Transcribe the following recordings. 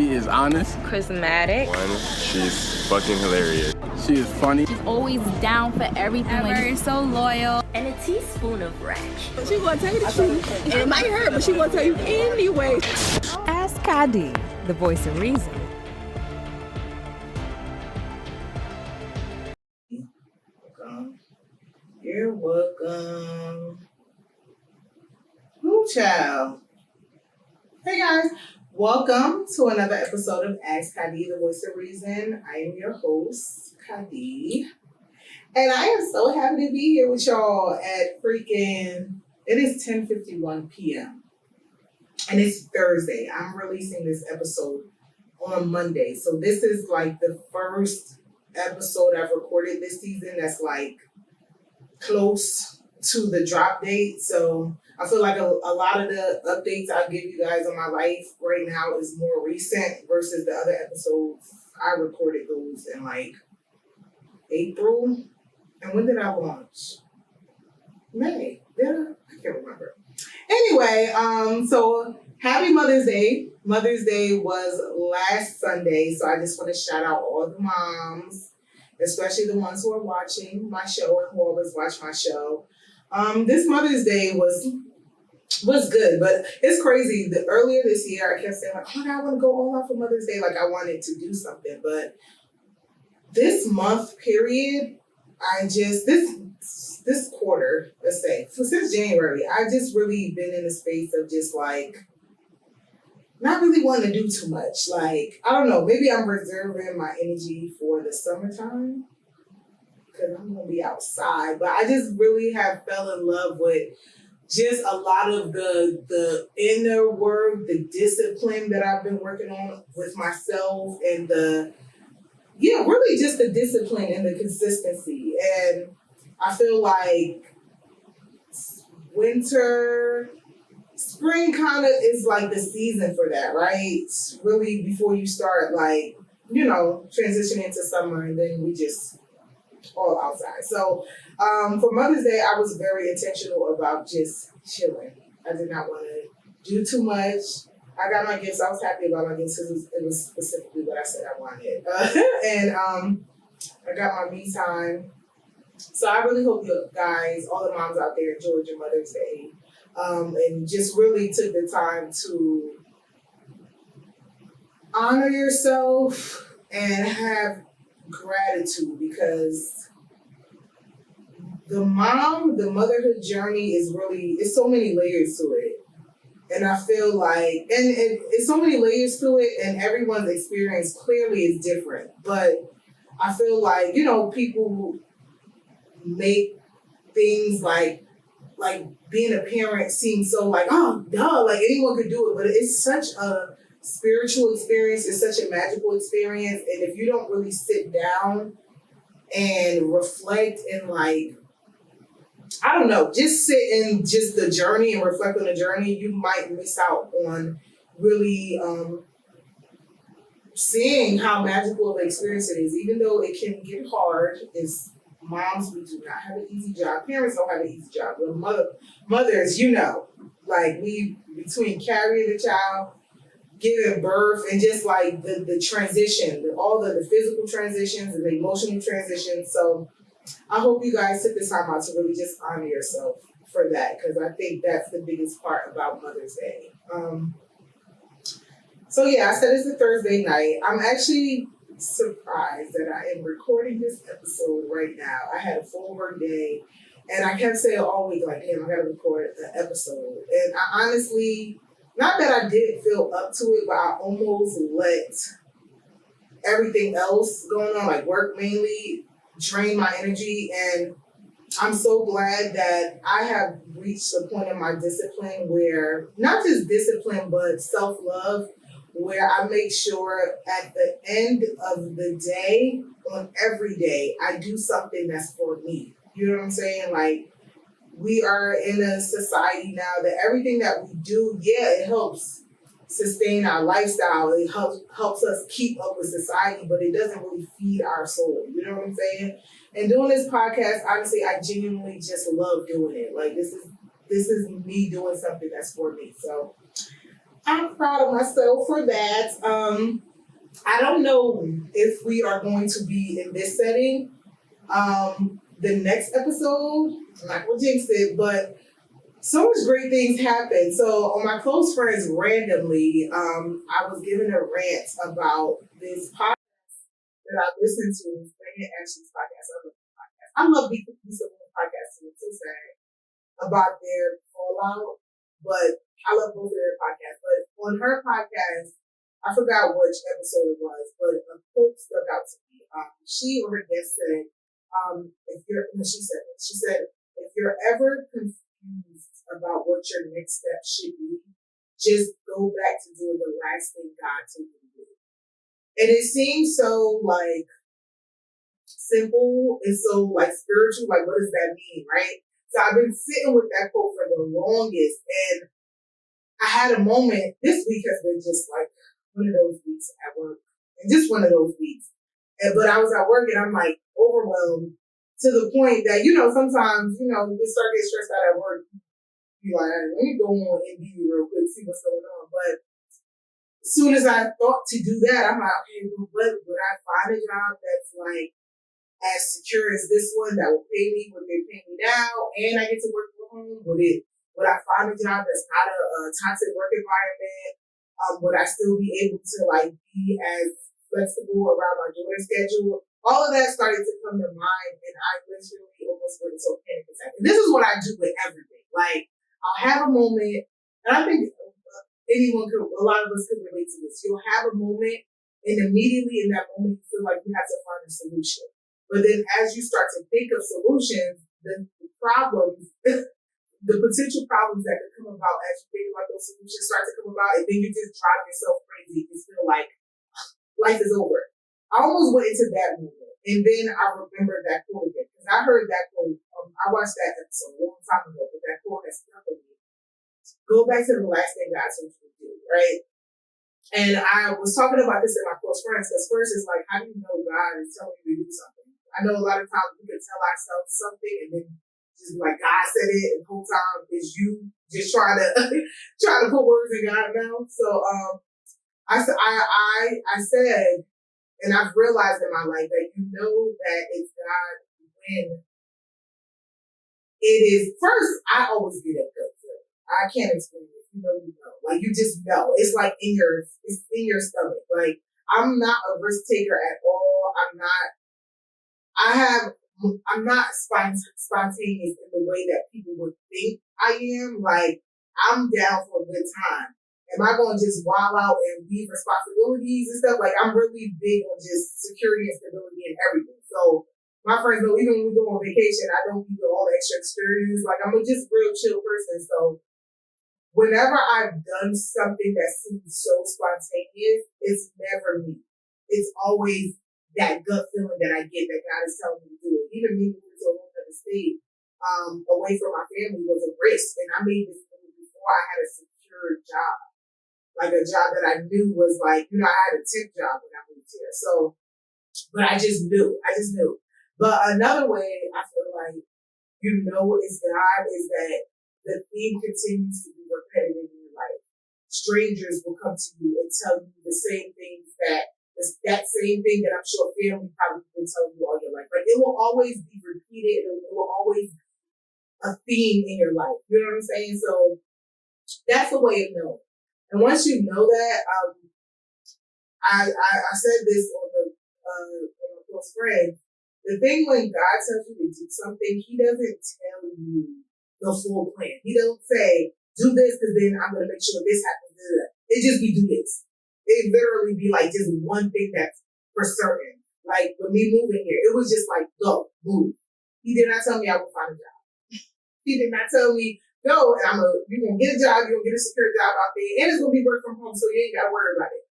She is honest. Charismatic. One, she's fucking hilarious. She is funny. She's always down for everything. Ever so loyal. And a teaspoon of ranch. She gonna tell you the truth. And it might hurt, but she gonna tell you anyway. Ask Kadi, the voice of reason. You're welcome. Ooh, child. Hey guys, welcome to another episode of Ask Kadi, the voice of reason. I am your host, Kadi. And I am so happy to be here with y'all at it is 10:51 p.m. And it's Thursday. I'm releasing this episode on Monday. So this is like the first episode I've recorded this season that's like close to the drop date. So I feel like a lot of the updates I'll give you guys on my life right now is more recent versus the other episodes. I recorded those in like April. And when did I launch? May. Did I? I can't remember. Anyway, so happy Mother's Day. Mother's Day was last Sunday. So I just want to shout out all the moms, especially the ones who are watching my show and who always watch my show. This Mother's Day was good, but it's crazy. Earlier this year, I kept saying like, oh my God, I want to go all out for Mother's Day. Like I wanted to do something, but this month period, this quarter, let's say, since January, I've just really been in a space of just like not really wanting to do too much. Like, I don't know, maybe I'm reserving my energy for the summertime because I'm going to be outside. But I just really have fell in love with just a lot of the inner work, the discipline that I've been working on with myself and really just the discipline and the consistency. And I feel like spring kind of is like the season for that, right? Really before you start like, transitioning into summer and then we just all outside. So for Mother's Day, I was very intentional about just chilling. I did not want to do too much. I got my gifts. I was happy about my gifts because it was specifically what I said I wanted. And I got my me time. So I really hope you guys, all the moms out there, enjoyed your Mother's Day. And just really took the time to honor yourself and have gratitude because the motherhood journey it's so many layers to it. And I feel like, and it's so many layers to it and everyone's experience clearly is different. But I feel like, people make things like being a parent seem so like, oh, duh, like anyone could do it. But it's such a spiritual experience. It's such a magical experience. And if you don't really sit down and reflect and like, I don't know, just sit in just the journey and reflect on the journey, you might miss out on really seeing how magical of an experience it is. Even though it can get hard, as moms, we do not have an easy job. Parents don't have an easy job. But mothers, like we, between carrying the child, giving birth, and just like the transition, all the physical transitions and the emotional transitions. So I hope you guys took this time out to really just honor yourself for that, because I think that's the biggest part about Mother's Day. So yeah, I said it's a Thursday night. I'm actually surprised that I am recording this episode right now. I had a full work day, and I kept saying all week, like, damn, I gotta record an episode. And I honestly, not that I didn't feel up to it, but I almost let everything else going on, like work mainly, drain my energy. And I'm so glad that I have reached a point in my discipline where, not just discipline, but self-love, where I make sure at the end of the day, on every day, I do something that's for me. You know what I'm saying? Like, we are in a society now that everything that we do, it helps sustain our lifestyle. It helps us keep up with society, but it doesn't really feed our soul. You know what I'm saying? And doing this podcast, honestly, I genuinely just love doing it. Like, this is me doing something that's for me. So I'm proud of myself for that. I don't know if we are going to be in this setting. The next episode, I'm not gonna jinx it, but so much great things happen. So on my close friends randomly, I was given a rant about this podcast that I listened to, Banging Actions podcast. I love the podcast. I love these podcasts too. It's so sad about their fallout, but I love both of their podcasts. But on her podcast, I forgot which episode it was, but a quote stuck out to me. She or her guest said, she said, if you're ever confused about what your next step should be, just go back to doing the last thing God told you to do. And it seems so like simple and so like spiritual. Like, what does that mean, right? So I've been sitting with that quote for the longest, and I had a moment. This week has been just like one of those weeks at work, and just one of those weeks. But I was at work, and I'm like overwhelmed to the point that sometimes you start getting stressed out at work. You're like, let me go on Indeed real quick, see what's going on. But as soon as I thought to do that, I'm like, okay, but would I find a job that's like as secure as this one that will pay me what they pay me now, and I get to work from home? Would I find a job that's not a toxic work environment? Would I still be able to like be as flexible around my daughter's schedule? All of that started to come to mind, and I literally almost went into a panic attack. And this is what I do with everything. Like, I'll have a moment, and I think a lot of us could relate to this. You'll have a moment, and immediately in that moment, you feel like you have to find a solution. But then as you start to think of solutions, the problems, the potential problems that could come about as you think about those solutions start to come about, and then you just drive yourself crazy. You feel like life is over. I almost went into that moment, and then I remembered that quote again, because I heard that quote. I watched that episode a long time ago, but that quote has stuck with me. Go back to the last thing God told you to do, right? And I was talking about this in my close friends, because first it's like, how do you know God is telling you to do something? I know a lot of times we can tell ourselves something and then just be like, God said it, and the whole time is you just trying to put words in God's mouth. So I said, and I've realized in my life that that it's God when it is. First, I always get a gut feeling. I can't explain it. You know. Like, you just know. It's like it's in your stomach. Like, I'm not a risk taker at all. I'm not spontaneous in the way that people would think I am. Like, I'm down for a good time. Am I going to just wild out and leave responsibilities and stuff? Like, I'm really big on just security and stability and everything. So my friends know, even when we go on vacation, I don't do all the extra experience. Like, I'm a just real chill person. So whenever I've done something that seems so spontaneous, it's never me. It's always that gut feeling that I get that God is telling me to do it. Even me moving to a whole other state, away from my family was a risk. And I made this move before I had a secure job. Like a job that I knew was like, I had a temp job when I moved here. So, but I just knew. But another way I feel like, it's God is that the theme continues to be repetitive in your life. Strangers will come to you and tell you the same things that same thing that I'm sure family probably been telling you all your life. Like, it will always be repeated. It will always be a theme in your life. You know what I'm saying? So that's the way of knowing. And once you know that, I said this on a close friend. The thing when God tells you to do something, He doesn't tell you the full plan. He don't say, do this because then I'm going to make sure this happens. It just be do this. It literally be like just one thing that's for certain. Like, with me moving here, it was just like, go, move. He did not tell me I would find a job. He did not tell me, go, and you're going to get a job, you're going to get a secure job out there, and it's going to be work from home, so you ain't got to worry about it.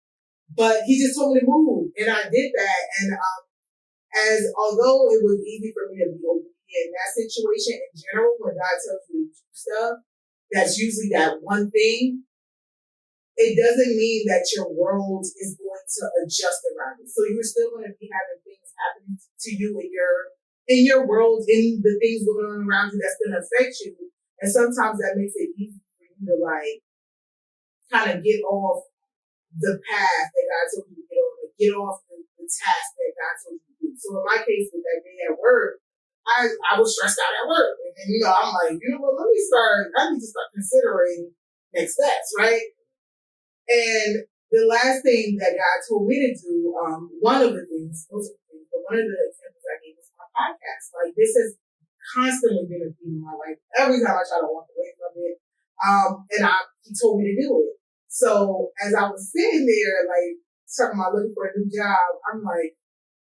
But he just told me to move, and I did that. And although it was easy for me to be obedient in that situation, in general, when God tells you to do stuff, that's usually that one thing. It doesn't mean that your world is going to adjust around it. So you're still going to be having things happen to you in your world, in the things going on around you that's going to affect you. And sometimes that makes it easy for you to like kind of get off the path that God told you to get off the task that God told you to do. So in my case with that day at work, I was stressed out at work. And I'm like, what, I need to start considering next steps, right? And the last thing that God told me to do, one of the things, most of the things, but one of the examples I gave was my podcast. Like, this has constantly been a theme in my life. Every time I try to walk away from it, he told me to do it. So as I was sitting there, like, talking about looking for a new job, I'm like,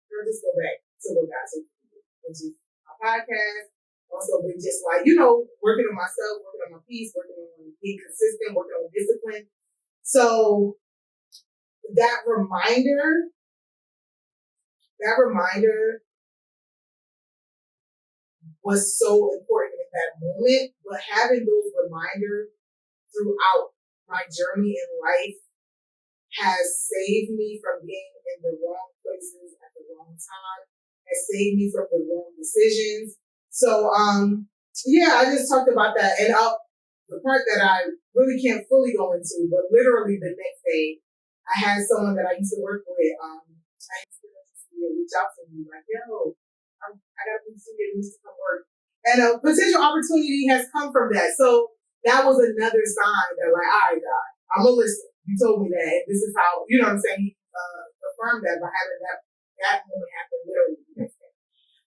girl, just go back to what God told me to do, which is my podcast. Also been just like, working on myself, working on my peace, working on being consistent, working on discipline. So that reminder was so important in that moment, but having those reminders throughout my journey in life has saved me from being in the wrong places at the wrong time, has saved me from the wrong decisions. So, I just talked about that. And the part that I really can't fully go into, but literally the next day, I had someone that I used to work with, I used to reach out to me like, yo, I got to be studio, needs to come work. And a potential opportunity has come from that. So that was another sign that like, all right, God, I'm going to listen. You told me that. This is how, you know what I'm saying? He affirmed that by having that moment happen literally the next day.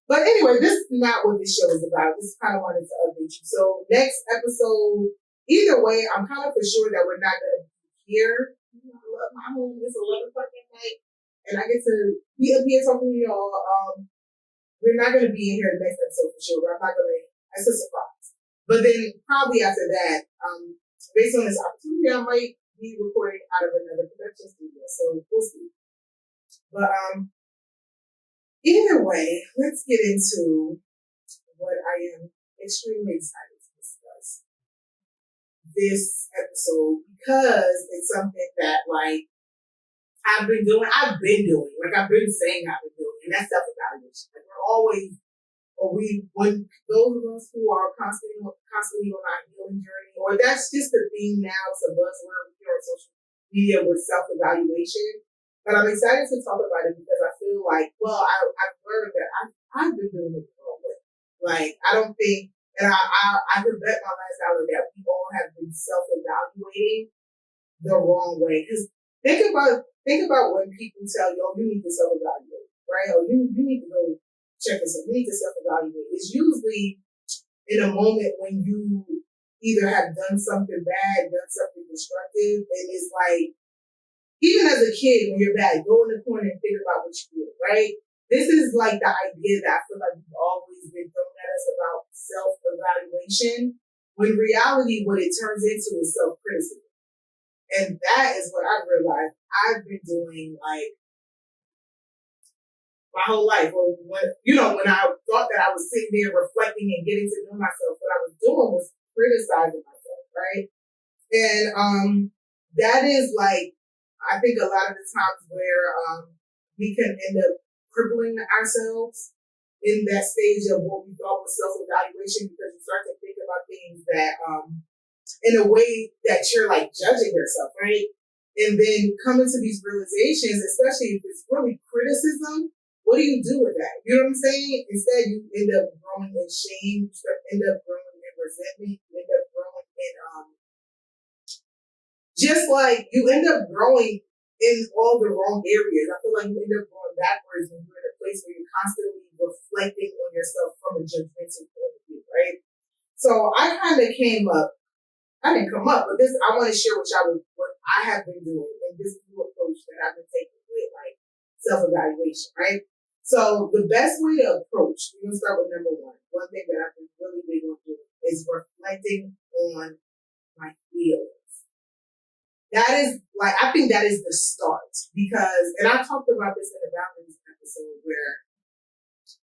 But anyway, this is not what this show is about. This kind of wanted to update you. So next episode, either way, I'm kind of for sure that we're not going to be here. I love my home. It's 11 o'clock at night. And I get to be up here talking to y'all. We're not going to be in here next episode for sure. I'm not going to, it's a surprise. But then probably after that, based on this opportunity, I might be recording out of another production studio. So we'll see. But either way, let's get into what I am extremely excited to discuss this episode, because it's something that like I've been doing, like I've been saying I've been doing, and that's self-evaluation. Like we're always, when those of us who are constantly on our healing journey, or that's just the theme now, it's a buzzword here on social media with self-evaluation. But I'm excited to talk about it because I feel like, I've learned that I've been doing it the wrong way. Like, I don't think, and I could bet my last dollar that we all have been self-evaluating the wrong way. Because think about when people tell you, oh, you need to self-evaluate, right? Or you need to go check yourself. You need to self-evaluate. It's usually in a moment when you either have done something bad, done something destructive, and it's like, even as a kid, when you're bad, go in the corner and think about what you did, right? This is like the idea that I feel like we've always been thrown at us about self-evaluation, when reality, what it turns into is self-criticism. And that is what I've realized I've been doing like my whole life. Or when I thought that I was sitting there reflecting and getting to know myself, what I was doing was criticizing myself, right? And that is like, I think a lot of the times where we can end up crippling ourselves in that stage of what we thought was self-evaluation, because you start to think about things that in a way that you're like judging yourself, right? And then coming to these realizations, especially if it's really criticism, what do you do with that? You know what I'm saying? Instead, you end up growing in shame, you end up growing in resentment, you end up growing in just like you end up growing in all the wrong areas. I feel like you end up going backwards when you're in a place where you're constantly reflecting on yourself from a judgmental point of view, right? So I kind of I didn't come up with this. I want to share what I have been doing in this new approach that I've been taking with like self-evaluation, right? So the best way to approach, we're going to start with number one. One thing that I've been really big on doing is reflecting on my feelings. That is like, I think that is the start, because, and I talked about this in the boundaries episode, where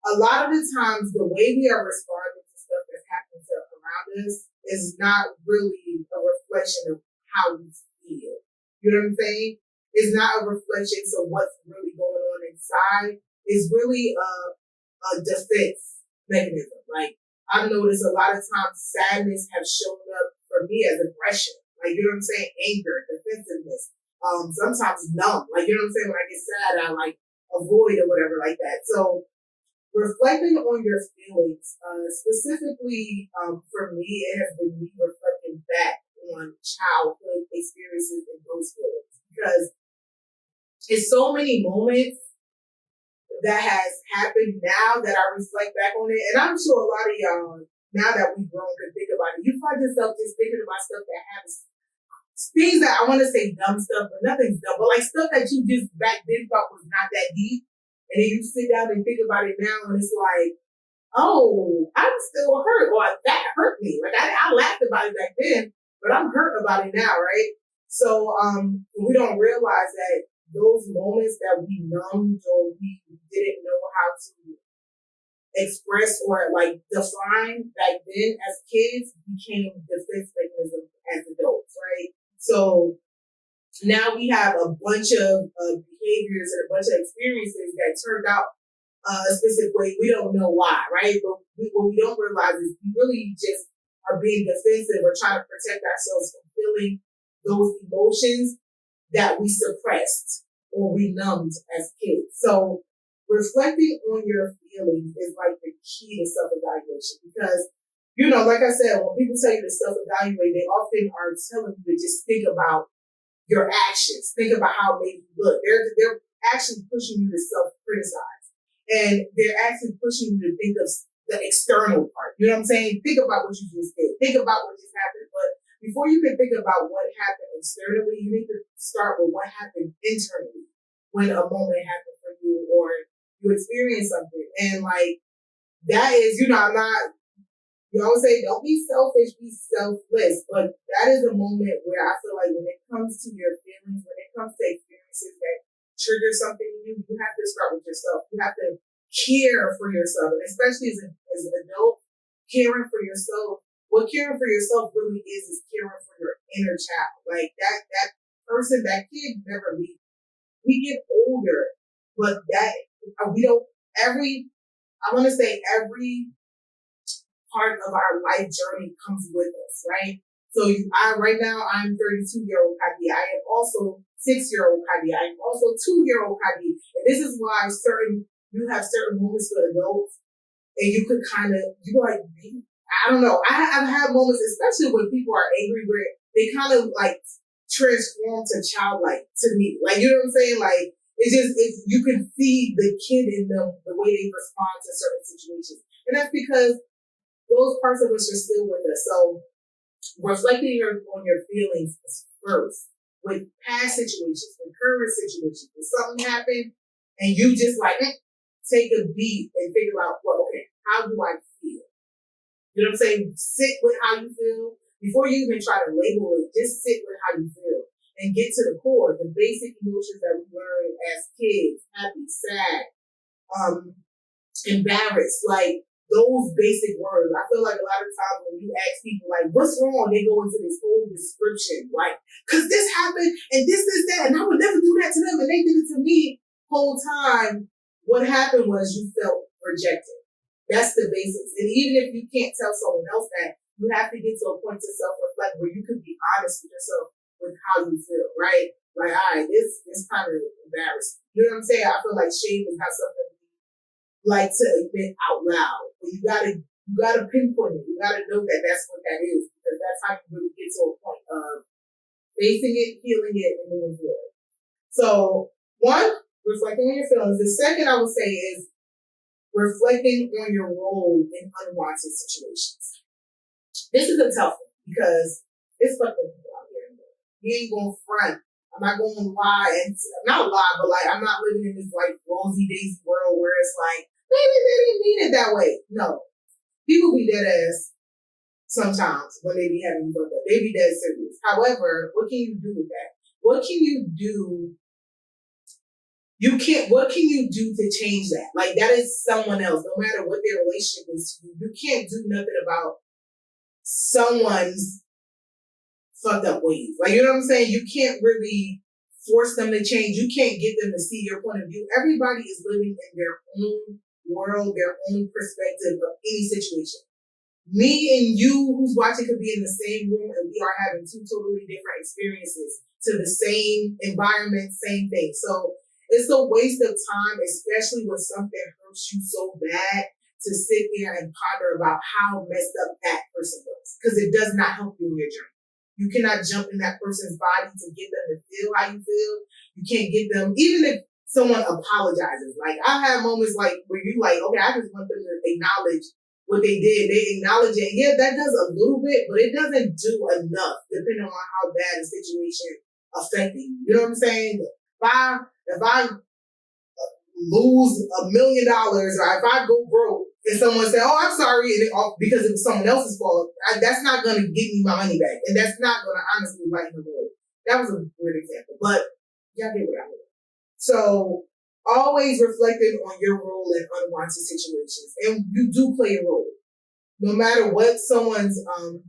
a lot of the times the way we are responding to stuff that's happening around us is not really a reflection of how we feel. You know what I'm saying? It's not a reflection of what's really going on inside. It's really a defense mechanism. Like, I've noticed a lot of times sadness has shown up for me as aggression. Like, you know what I'm saying? Anger, defensiveness, sometimes numb. Like, you know what I'm saying? When I get sad, I like avoid or whatever like that. So reflecting on your feelings, specifically for me, it has been me reflecting back on childhood experiences and those feelings because it's so many moments that has happened now that I reflect back on it. And I'm sure a lot of y'all, now that we've grown, can think about it. You find yourself just thinking about stuff that happens, things that I want to say dumb stuff, but nothing's dumb, but like stuff that you just back then thought was not that deep. And then you sit down and think about it now, and it's like, oh, I'm still hurt, or that hurt me. Like I laughed about it back then, but I'm hurt about it now, right? So we don't realize that those moments that we numbed or we didn't know how to express or like define back then as kids became defense mechanisms as adults, right? So now we have a bunch of behaviors and a bunch of experiences that turned out a specific way. We don't know why, right? But what we don't realize is we really just are being defensive or trying to protect ourselves from feeling those emotions that we suppressed or we numbed as kids. So reflecting on your feelings is like the key to self-evaluation because, you know, like I said, when people tell you to self-evaluate, they often are telling you to just think about your actions. Think about how it made you look. They're actually pushing you to self-criticize. And they're actually pushing you to think of the external part. You know what I'm saying? Think about what you just did. Think about what just happened. But before you can think about what happened externally, you need to start with what happened internally when a moment happened for you or you experienced something. And like, that is, you know, I'm not, you always say, don't be selfish, be selfless. But that is a moment where I feel like when it comes to your feelings, when it comes to experiences that trigger something in you, you have to start with yourself. You have to care for yourself. And especially as an adult, caring for yourself. What caring for yourself really is caring for your inner child. Like that person, that kid never leaves. We get older, but we don't, I want to say every part of our life journey comes with us, right? So right now, I'm 32-year-old Kadi. I am also 6-year-old Kadi. I am also 2-year-old Kadi. And this is why you have certain moments with adults and you could kind of, you like, I don't know. I've had moments, especially when people are angry, where they kind of like transform to childlike to me. Like, you know what I'm saying? Like, you can see the kid in them, the way they respond to certain situations. And that's because those parts of us are still with us. So reflecting on your feelings is first. With past situations, with current situations, when something happened and you just like take a beat and figure out, well, okay, how do I feel? You know what I'm saying? Sit with how you feel. Before you even try to label it, just sit with how you feel and get to the core, the basic emotions that we learn as kids, happy, sad, embarrassed, like those basic words. I feel like a lot of times when you ask people like, what's wrong? They go into this whole description, like, cause this happened and this, that, and I would never do that to them and they did it to me. Whole time, what happened was you felt rejected. That's the basics. And even if you can't tell someone else that, you have to get to a point to self-reflect where you can be honest with yourself with how you feel, right? Like, all right, this kind of embarrassing. You know what I'm saying? I feel like shame is not something we like to admit out loud. But you gotta pinpoint it. You gotta know that that's what that is, because that's how you really get to a point of facing it, healing it, and moving forward. So, one, reflecting on your feelings. The second I would say is reflecting on your role in unwanted situations. This is a tough one because it's fucked up people out here. We ain't gonna front. I'm not gonna lie and not lie, but like I'm not living in this like rosy daisy world where it's like maybe they didn't mean it that way. No, people be dead ass sometimes when they be having you fucked up. They be dead serious. However, what can you do with that? What can you do? What can you do to change that? Like that is someone else. No matter what their relationship is to you, you can't do nothing about someone's fucked up ways. Like, you know what I'm saying? You can't really force them to change. You can't get them to see your point of view. Everybody is living in their own world, their own perspective of any situation. Me and you who's watching could be in the same room and we are having two totally different experiences to the same environment, same thing. So it's a waste of time, especially when something hurts you so bad, to sit there and ponder about how messed up that person was. Because it does not help you in your journey. You cannot jump in that person's body to get them to feel how you feel. You can't get them, even if someone apologizes. Like, I've had moments like where you like, okay, I just want them to acknowledge what they did. They acknowledge it. Yeah, that does a little bit, but it doesn't do enough depending on how bad the situation affected you. You know what I'm saying? If I lose $1 million or if I go broke and someone say, oh, I'm sorry, because it was someone else's fault, that's not going to get me my money back. And that's not going to honestly lighten the load. That was a weird example, but y'all get what I mean. So always reflecting on your role in unwanted situations. And you do play a role. No matter what someone's fault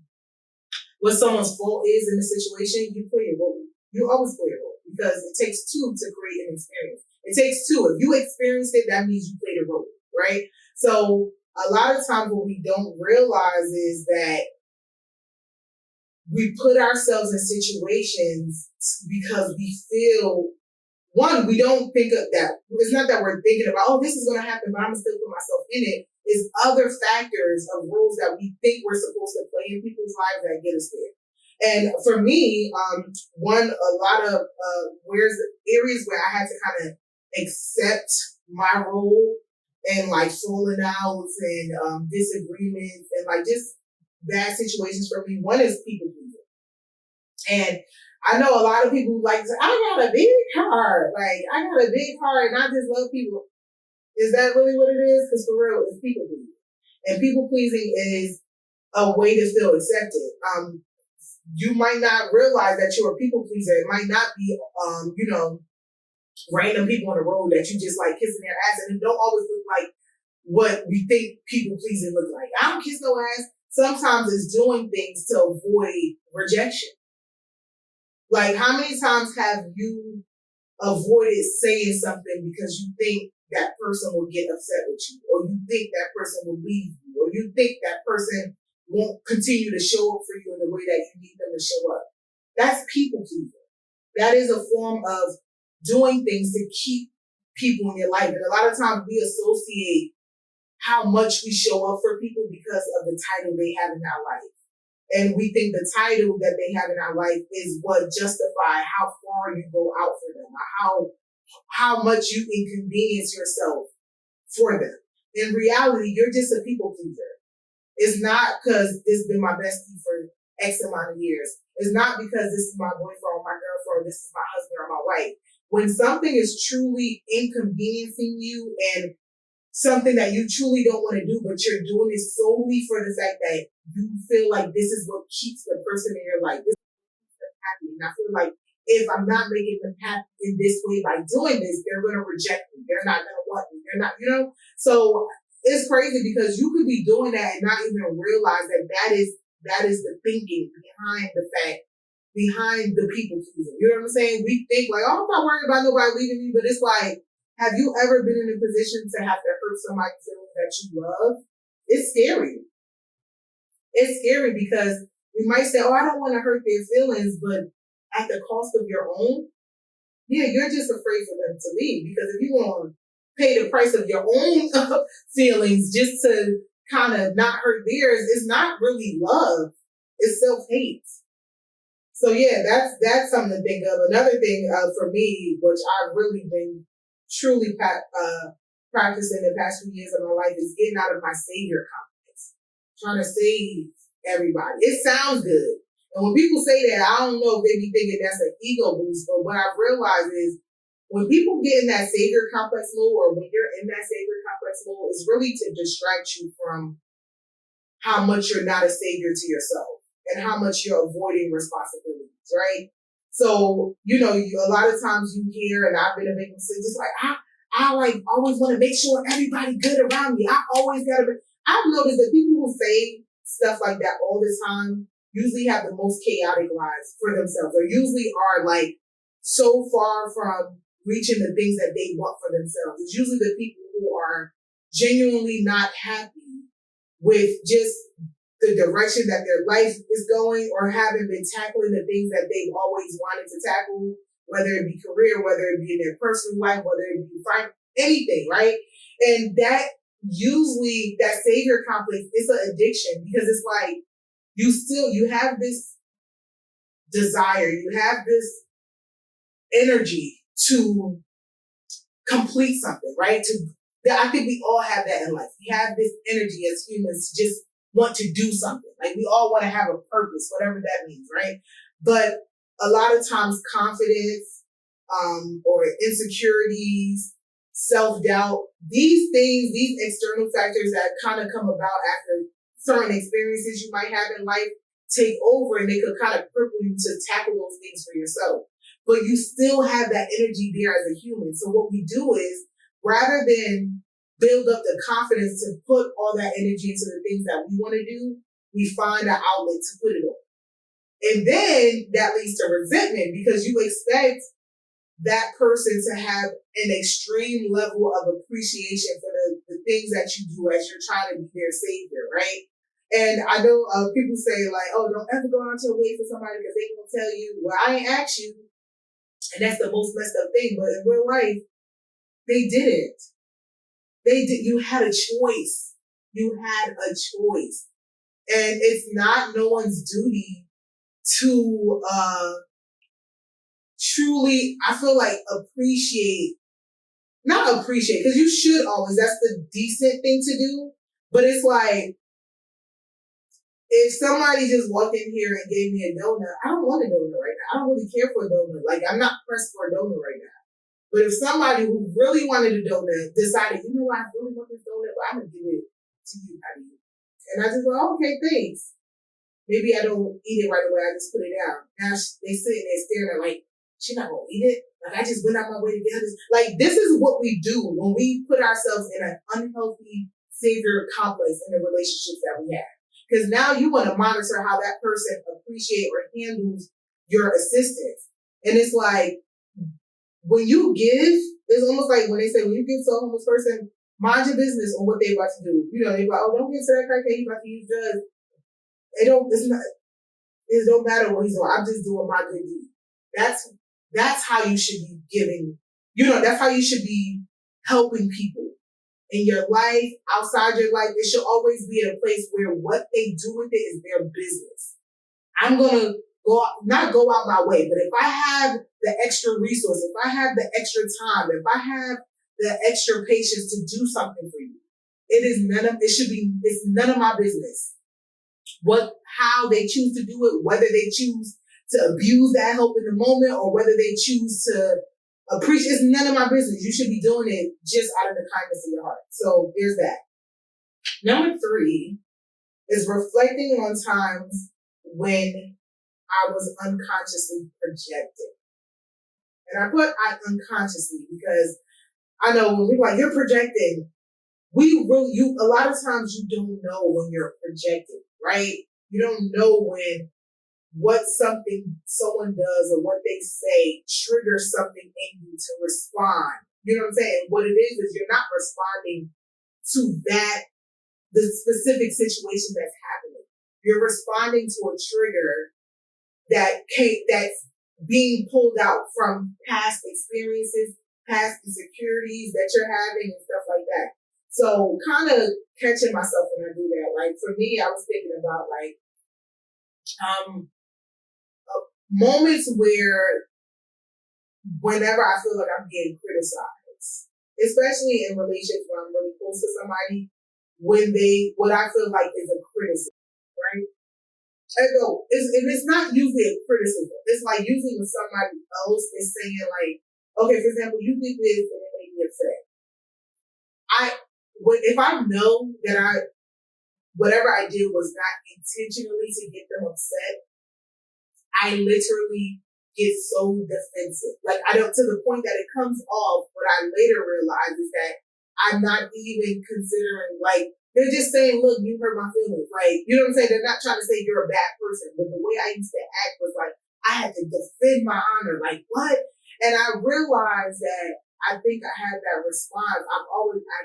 is in the situation, you play a role. You always play a role because it takes two to create an experience. It takes two. If you experienced it, that means you played a role, right? So a lot of times what we don't realize is that we put ourselves in situations because we feel, one, we don't think of that. It's not that we're thinking about, oh, this is going to happen, but I'm going to still put myself in it. It's other factors of roles that we think we're supposed to play in people's lives that get us there. And for me, a lot of areas where I had to kind of accept my role and like falling outs and disagreements and like just bad situations for me. One is people pleasing. And I know a lot of people like to say, I got a big car. Like, I got a big car and I just love people. Is that really what it is? Because for real, it's people pleasing. And people pleasing is a way to feel accepted. You might not realize that you're a people pleaser. It might not be, random people on the road that you just like kissing their ass, and it don't always look like what we think people pleasing look like. I don't kiss no ass. Sometimes it's doing things to avoid rejection. Like, how many times have you avoided saying something because you think that person will get upset with you, or you think that person will leave you, or you think that person won't continue to show up for you in the way that you need them to show up? That's people pleasing. That is a form of doing things to keep people in your life. And a lot of times we associate how much we show up for people because of the title they have in our life. And we think the title that they have in our life is what justify how far you go out for them, or how much you inconvenience yourself for them. In reality, you're just a people pleaser. It's not because this has been my bestie for X amount of years. It's not because this is my boyfriend or my girlfriend, or this is my husband or my wife. When something is truly inconveniencing you and something that you truly don't want to do, but you're doing it solely for the fact that you feel like this is what keeps the person in your life, this is what keeps them happy. And I feel like if I'm not making them happy in this way by doing this, they're going to reject me. They're not going to want me. They're not, So it's crazy because you could be doing that and not even realize that is the thinking behind the people pleasing. You know what I'm saying? We think like, oh, I'm not worried about nobody leaving me, but it's like, have you ever been in a position to have to hurt somebody's feelings that you love? It's scary. It's scary because we might say, oh, I don't want to hurt their feelings, but at the cost of your own, yeah, you're just afraid for them to leave. Because if you want to pay the price of your own feelings just to kind of not hurt theirs, it's not really love. It's self-hate. So yeah, that's something to think of. Another thing for me, which I've really been truly practicing the past few years of my life, is getting out of my savior complex. Trying to save everybody. It sounds good. And when people say that, I don't know if they be thinking that's an ego boost, but what I've realized is when people get in that savior complex mode, or when you're in that savior complex mode, it's really to distract you from how much you're not a savior to yourself and how much you're avoiding responsibilities, right? So, a lot of times you hear, and I've been a victim, just like, I like always want to make sure everybody good around me. I always gotta be. I've noticed that people who say stuff like that all the time usually have the most chaotic lives for themselves, or usually are like so far from reaching the things that they want for themselves. It's usually the people who are genuinely not happy with just the direction that their life is going, or haven't been tackling the things that they've always wanted to tackle, whether it be career, whether it be in their personal life, whether it be anything, right? And that usually, that savior complex is an addiction, because it's like you have this desire, you have this energy to complete something, right? I think we all have that in life. We have this energy as humans to just want to do something. Like, we all want to have a purpose, whatever that means, right? But a lot of times confidence, or insecurities, self-doubt, these things, these external factors that kind of come about after certain experiences you might have in life take over, and they could kind of cripple you to tackle those things for yourself. But you still have that energy there as a human. So what we do is, rather than build up the confidence to put all that energy into the things that we want to do, we find an outlet to put it on. And then that leads to resentment, because you expect that person to have an extreme level of appreciation for the things that you do as you're trying to be their savior, right? And I know people say, like, oh, don't ever go out your way for somebody because they gonna tell you, well, I ain't asked you. And that's the most messed up thing. But in real life, they didn't. They did. You had a choice. You had a choice. And it's not no one's duty to truly, I feel like, not appreciate, because you should always, that's the decent thing to do. But it's like, if somebody just walked in here and gave me a donut, I don't want a donut right now. I don't really care for a donut. Like, I'm not pressed for a donut right now. But if somebody who really wanted a donut decided, you know what, I really want this donut, but I'm going to give it to you, honey. And I just go, oh, okay, thanks. Maybe I don't eat it right away. I just put it down. Now they sitting there staring at, like, she's not going to eat it? Like, I just went out my way to get this. Like, this is what we do when we put ourselves in an unhealthy savior complex in the relationships that we have. Because now you want to monitor how that person appreciates or handles your assistance. And it's like, when you give, it's almost like when they say, when you give to a homeless person, mind your business on what they about to do. You know, they like, oh, don't get to that crackhead, you about to use drugs. It don't matter what he's doing. I'm just doing my good deed. That's how you should be giving. You know, that's how you should be helping people in your life, outside your life. It should always be in a place where what they do with it is their business. I'm going to not go out my way, but if I have the extra resource, if I have the extra time, if I have the extra patience to do something for you, it's none of my business. How they choose to do it, whether they choose to abuse that help in the moment or whether they choose to appreciate, it's none of my business. You should be doing it just out of the kindness of your heart. So there's that. Number 3 is reflecting on times when I was unconsciously projecting. And I put unconsciously because I know when people are like, you're projecting, a lot of times you don't know when you're projecting, right? You don't know when what someone does or what they say triggers something in you to respond. You know what I'm saying? What it is you're not responding to the specific situation that's happening. You're responding to a trigger that's being pulled out from past experiences, past insecurities that you're having and stuff like that. So kind of catching myself when I do that. Like for me, I was thinking about like moments where whenever I feel like I'm getting criticized, especially in relationships when I'm really close to somebody, what I feel like is a criticism, right? And it's not usually a criticism. It's like usually when somebody else is saying like, okay, for example, you did this and it made me upset. If I know that whatever I did was not intentionally to get them upset, I literally get so defensive. Like to the point that it comes off. What I later realize is that I'm not even considering, like, they're just saying, look, you hurt my feelings. Like, you know what I'm saying? They're not trying to say you're a bad person. But the way I used to act was like, I had to defend my honor. Like, what? And I realized that I think I had that response. I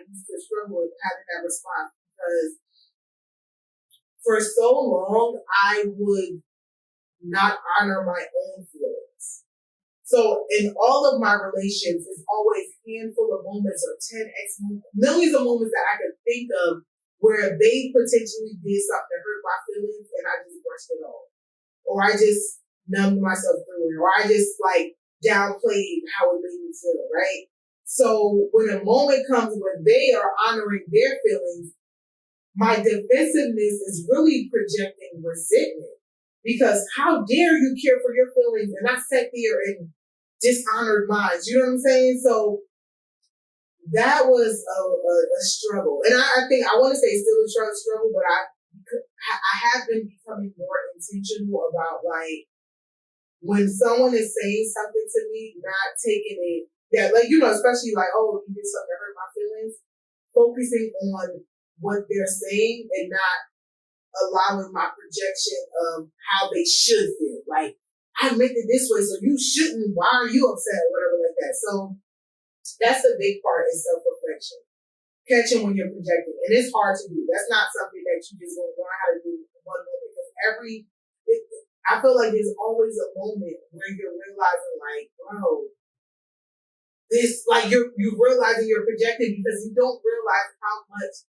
used to struggle with having that response because for so long, I would not honor my own feelings. So in all of my relations, it's always handful of moments or 10x millions of moments that I could think of where they potentially did something to hurt my feelings and I just brushed it off. Or I just numbed myself through it. Or I just like downplayed how it made me feel, right? So when a moment comes where they are honoring their feelings, my defensiveness is really projecting resentment. Because how dare you care for your feelings and I sat there and dishonored mine. You know what I'm saying? So that was a struggle. And I think, I want to say it's still a struggle, but I have been becoming more intentional about like, when someone is saying something to me, not taking it, that like, especially like, oh, you did something to hurt my feelings, focusing on what they're saying and not allowing my projection of how they should feel. Like, I meant it this way, so you shouldn't. Why are you upset or whatever like that? So that's a big part is self-reflection. Catching when you're projecting. And it's hard to do. That's not something that you just won't learn how to do in one moment. Because I feel like there's always a moment where you're realizing like, bro, this, like you're realizing you're projecting because you don't realize how much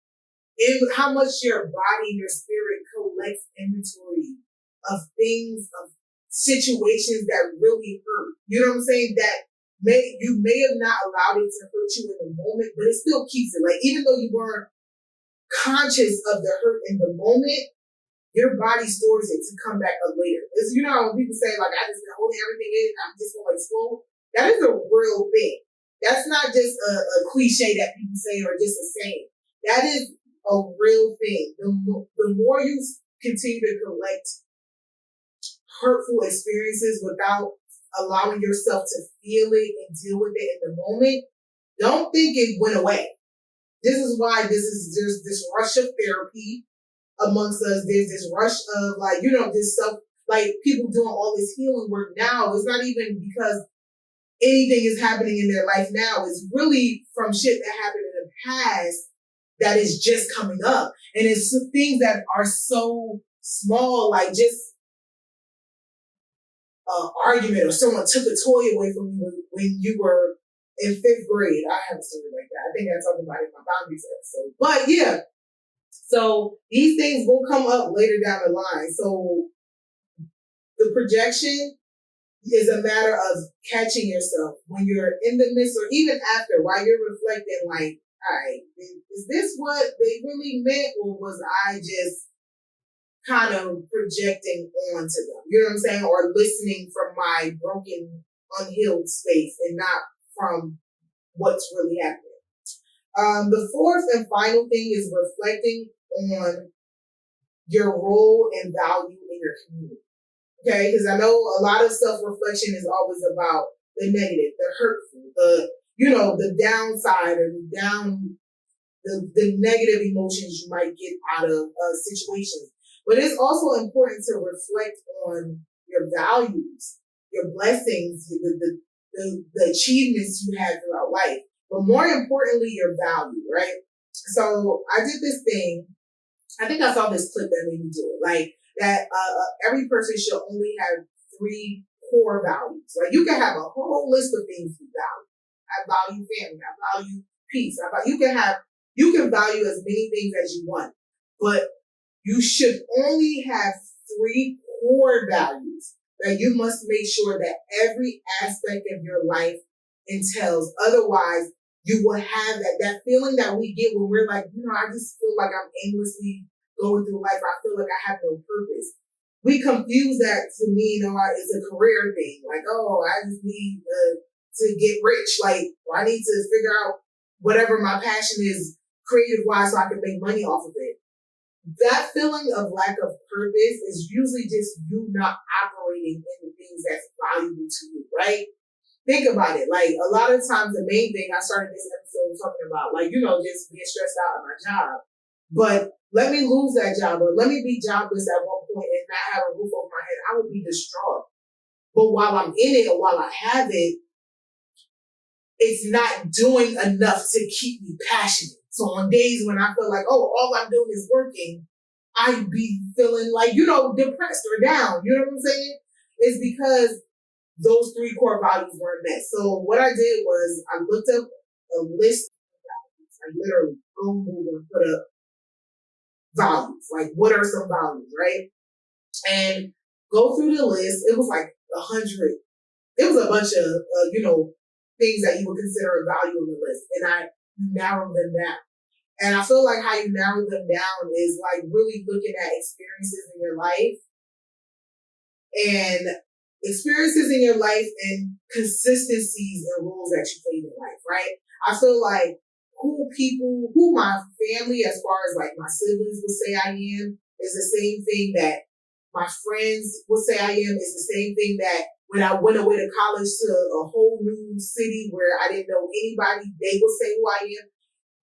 your body and your spirit collects inventory of things, of situations that really hurt. You know what I'm saying? That you may have not allowed it to hurt you in the moment, but it still keeps it. Like, even though you weren't conscious of the hurt in the moment, your body stores it to come back up later. It's, when people say, like, I just been holding everything in, I'm just going to explode. That is a real thing. That's not just a cliche that people say or just a saying. That is a real thing. The more you continue to collect hurtful experiences without allowing yourself to feel it and deal with it in the moment, don't think it went away. This is why there's this rush of therapy amongst us. There's this rush of like, this stuff, like people doing all this healing work now. It's not even because anything is happening in their life now. It's really from shit that happened in the past that is just coming up. And it's things that are so small, like just argument or someone took a toy away from you when you were in 5th grade. I have a story like that. I think I talked about it in my boundaries episode. But yeah, so these things will come up later down the line. So the projection is a matter of catching yourself when you're in the midst or even after, while you're reflecting like, all right, is this what they really meant, or was I just kind of projecting onto them? You know what I'm saying? Or listening from my broken, unhealed space and not from what's really happening. The fourth and final thing is reflecting on your role and value in your community. Okay, because I know a lot of self-reflection is always about the negative, the hurtful, the downside or the negative emotions you might get out of situations. But it's also important to reflect on your values, your blessings, the achievements you had throughout life. But more importantly, your value, right? So I did this thing. I think I saw this clip that made me do it. Like that every person should only have 3 core values. Like you can have a whole list of things you value. I value family. I value peace. You can value as many things as you want, but you should only have 3 core values that you must make sure that every aspect of your life entails. Otherwise, you will have that feeling that we get when we're like, I just feel like I'm aimlessly going through life. I feel like I have no purpose. We confuse that to me, as a career thing. Like, oh, I just need to get rich. Like, I need to figure out whatever my passion is creative-wise so I can make money off of it. That feeling of lack of purpose is usually just you not operating in the things that's valuable to you, right? Think about it. Like, a lot of times the main thing I started this episode talking about, like, just being stressed out at my job. But let me lose that job, or let me be jobless at one point and not have a roof over my head. I would be distraught. But while I'm in it or while I have it, it's not doing enough to keep me passionate. So on days when I feel like, oh, all I'm doing is working, I'd be feeling like, depressed or down. You know what I'm saying? It's because those three core values weren't met. So what I did was I looked up a list of values. I literally on Google and put up values. Like, what are some values, right? And go through the list. It was like 100. It was a bunch of, things that you would consider a value on the list. And I narrowed them down. And I feel like how you narrow them down is like really looking at experiences in your life and consistencies and roles that you played in life, right? I feel like who my family, as far as like my siblings would say I am, is the same thing that my friends would say I am, is the same thing that when I went away to college to a whole new city where I didn't know anybody, they would say who I am.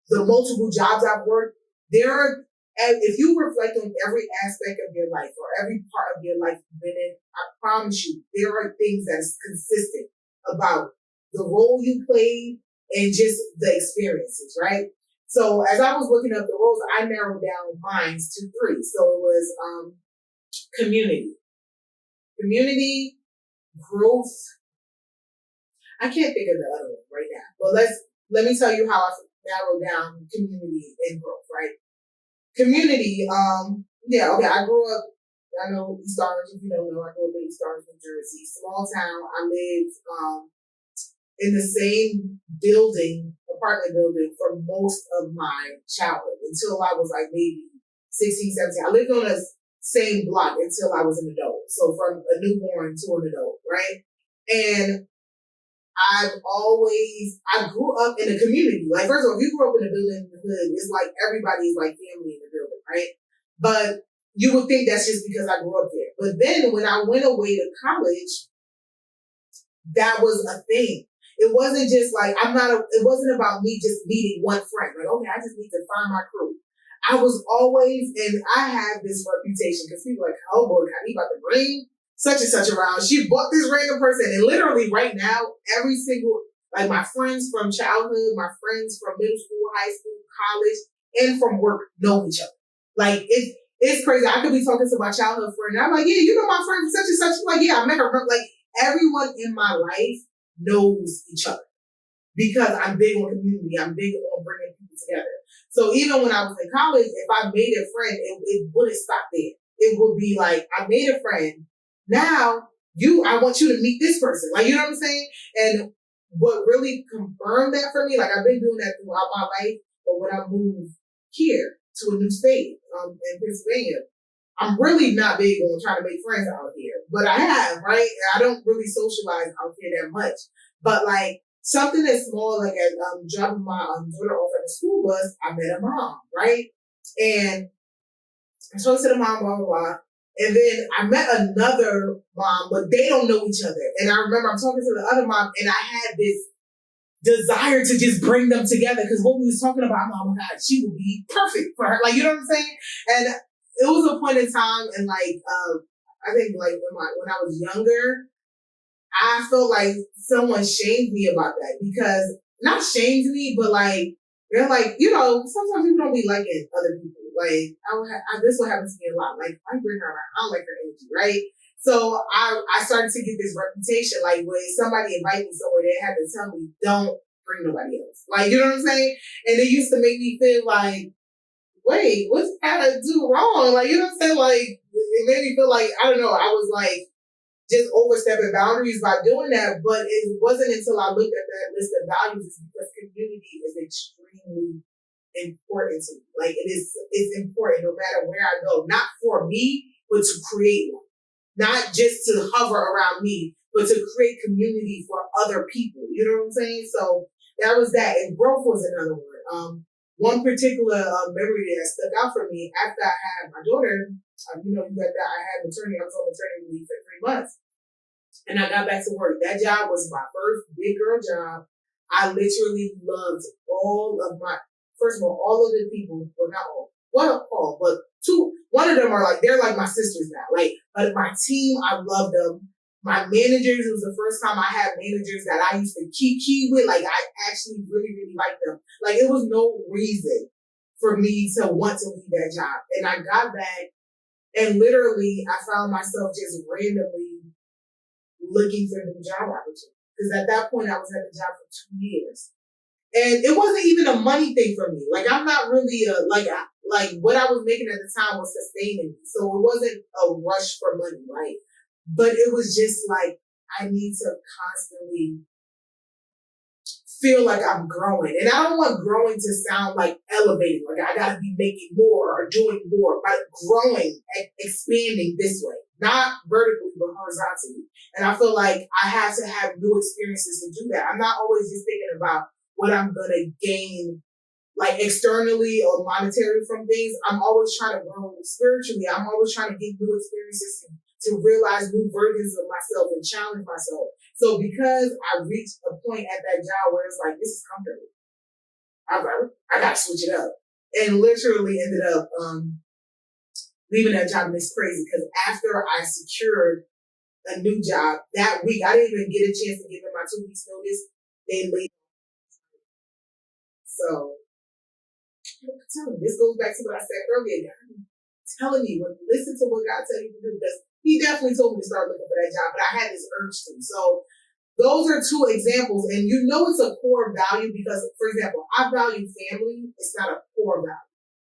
The multiple jobs I've worked, if you reflect on every aspect of your life or every part of your life you've been in, I promise you, there are things that's consistent about the role you played and just the experiences, right? So as I was looking up the roles, I narrowed down mine to three. So it was community, growth. I can't think of the other one right now, but let me tell you how I narrow down community and growth, right? Community, I grew up, I know East Orange, if you don't know, I grew up in East Orange, New Jersey, small town. I lived in the same apartment building for most of my childhood until I was like maybe 16, 17. I lived on the same block until I was an adult. So from a newborn to an adult, right? And I grew up in a community. Like, first of all, if you grew up in a building in the hood, it's like everybody's like family in the building, right? But you would think that's just because I grew up there. But then when I went away to college, that was a thing. It wasn't just like, it wasn't about me just meeting one friend. Like, okay, I just need to find my crew. I was always, and I have this reputation because people are like, oh boy, he about to bring such and such around. She bought this random person. And literally right now, every single, like my friends from childhood, my friends from middle school, high school, college, and from work know each other. Like it's crazy. I could be talking to my childhood friend and I'm like, yeah, you know my friend from such and such. I'm like, yeah, I met her. Like everyone in my life knows each other because I'm big on community. I'm big on bringing people together. So even when I was in college, if I made a friend, it wouldn't stop there. It would be like, I made a friend. Now, I want you to meet this person. Like, you know what I'm saying? And what really confirmed that for me, like I've been doing that throughout my life, but when I moved here to a new state, in Pennsylvania, I'm really not big on trying to make friends out here, but I have, right? I don't really socialize out here that much, but like something that's small, like as dropping my daughter off at the school bus, I met a mom, right? And I talked to the mom, blah, blah, blah. And then I met another mom, but they don't know each other. And I remember I'm talking to the other mom and I had this desire to just bring them together because what we was talking about, I'm like, oh my God, she would be perfect for her. Like, you know what I'm saying? And it was a point in time and like, I think like when I was younger, I felt like someone shamed me about that because not shamed me, but like, they're like, sometimes people don't be liking other people. Like, this will happen to me a lot. Like, I bring her around. I don't like her energy, right? So I started to get this reputation. Like, when somebody invited me somewhere, they had to tell me, don't bring nobody else. Like, you know what I'm saying? And it used to make me feel like, wait, what's I do wrong? Like, you know what I'm saying? Like, it made me feel like, I don't know, I was like, just overstepping boundaries by doing that. But it wasn't until I looked at that list of values because community is extremely important to me. Like it's important no matter where I go, not for me, but to create one. Not just to hover around me, but to create community for other people. You know what I'm saying? So that was that. And growth was another one. One particular memory that stuck out for me after I had my daughter, you got that I had maternity, I was on maternity leave for 3 months. And I got back to work. That job was my first big girl job. I literally loved first of all of the people, well, not all, but two, one of them are like, they're like my sisters now. Like, but my team, I love them. My managers, it was the first time I had managers that I used to key with. Like, I actually really, really liked them. Like, it was no reason for me to want to leave that job. And I got back and literally I found myself just randomly looking for new job opportunities. Because at that point I was at the job for 2 years. And it wasn't even a money thing for me. Like I'm not really like what I was making at the time was sustaining me. So it wasn't a rush for money, right? But it was just like I need to constantly feel like I'm growing. And I don't want growing to sound like elevating, like I gotta be making more or doing more, but growing, expanding this way, not vertically, but horizontally. And I feel like I have to have new experiences to do that. I'm not always just thinking about what I'm gonna gain, like externally or monetary from things. I'm always trying to grow spiritually. I'm always trying to get new experiences to realize new versions of myself and challenge myself. So because I reached a point at that job where it's like, this is comfortable, I gotta switch it up. And literally ended up leaving that job, and it's crazy because after I secured a new job that week, I didn't even get a chance to give them my 2 weeks notice. They laid. So I'm telling you, this goes back to what I said earlier. God, I'm telling you, when you listen to what God tells you to do, because He definitely told me to start looking for that job, but I had this urge to. So those are 2 examples, and you know it's a core value because, for example, I value family. It's not a core value.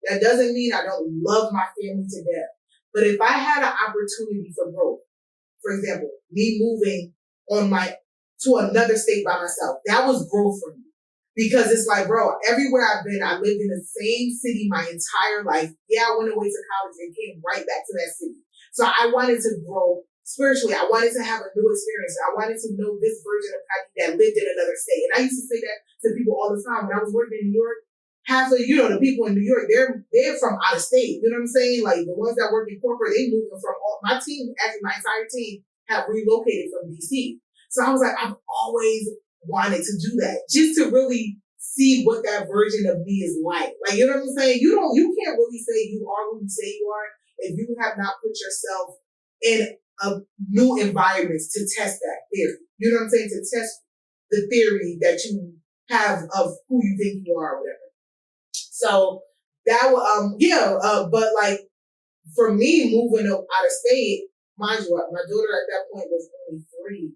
That doesn't mean I don't love my family to death. But if I had an opportunity for growth, for example, me moving to another state by myself, that was growth for me. Because it's like, bro, everywhere I've been, I lived in the same city my entire life. Yeah, I went away to college and came right back to that city. So I wanted to grow spiritually. I wanted to have a new experience. I wanted to know this version of Patty that lived in another state. And I used to say that to people all the time. When I was working in New York, half of, the people in New York, they're from out of state. You know what I'm saying? Like the ones that work in corporate, they moved from my team, actually my entire team have relocated from DC. So I was like, I've always wanted to do that just to really see what that version of me is like. Like, you know what I'm saying? You can't really say you are who you say you are if you have not put yourself in new environments to test that theory. You know what I'm saying? To test the theory that you have of who you think you are or whatever. So that, but like for me moving out of state, mind you, my daughter at that point was only 3.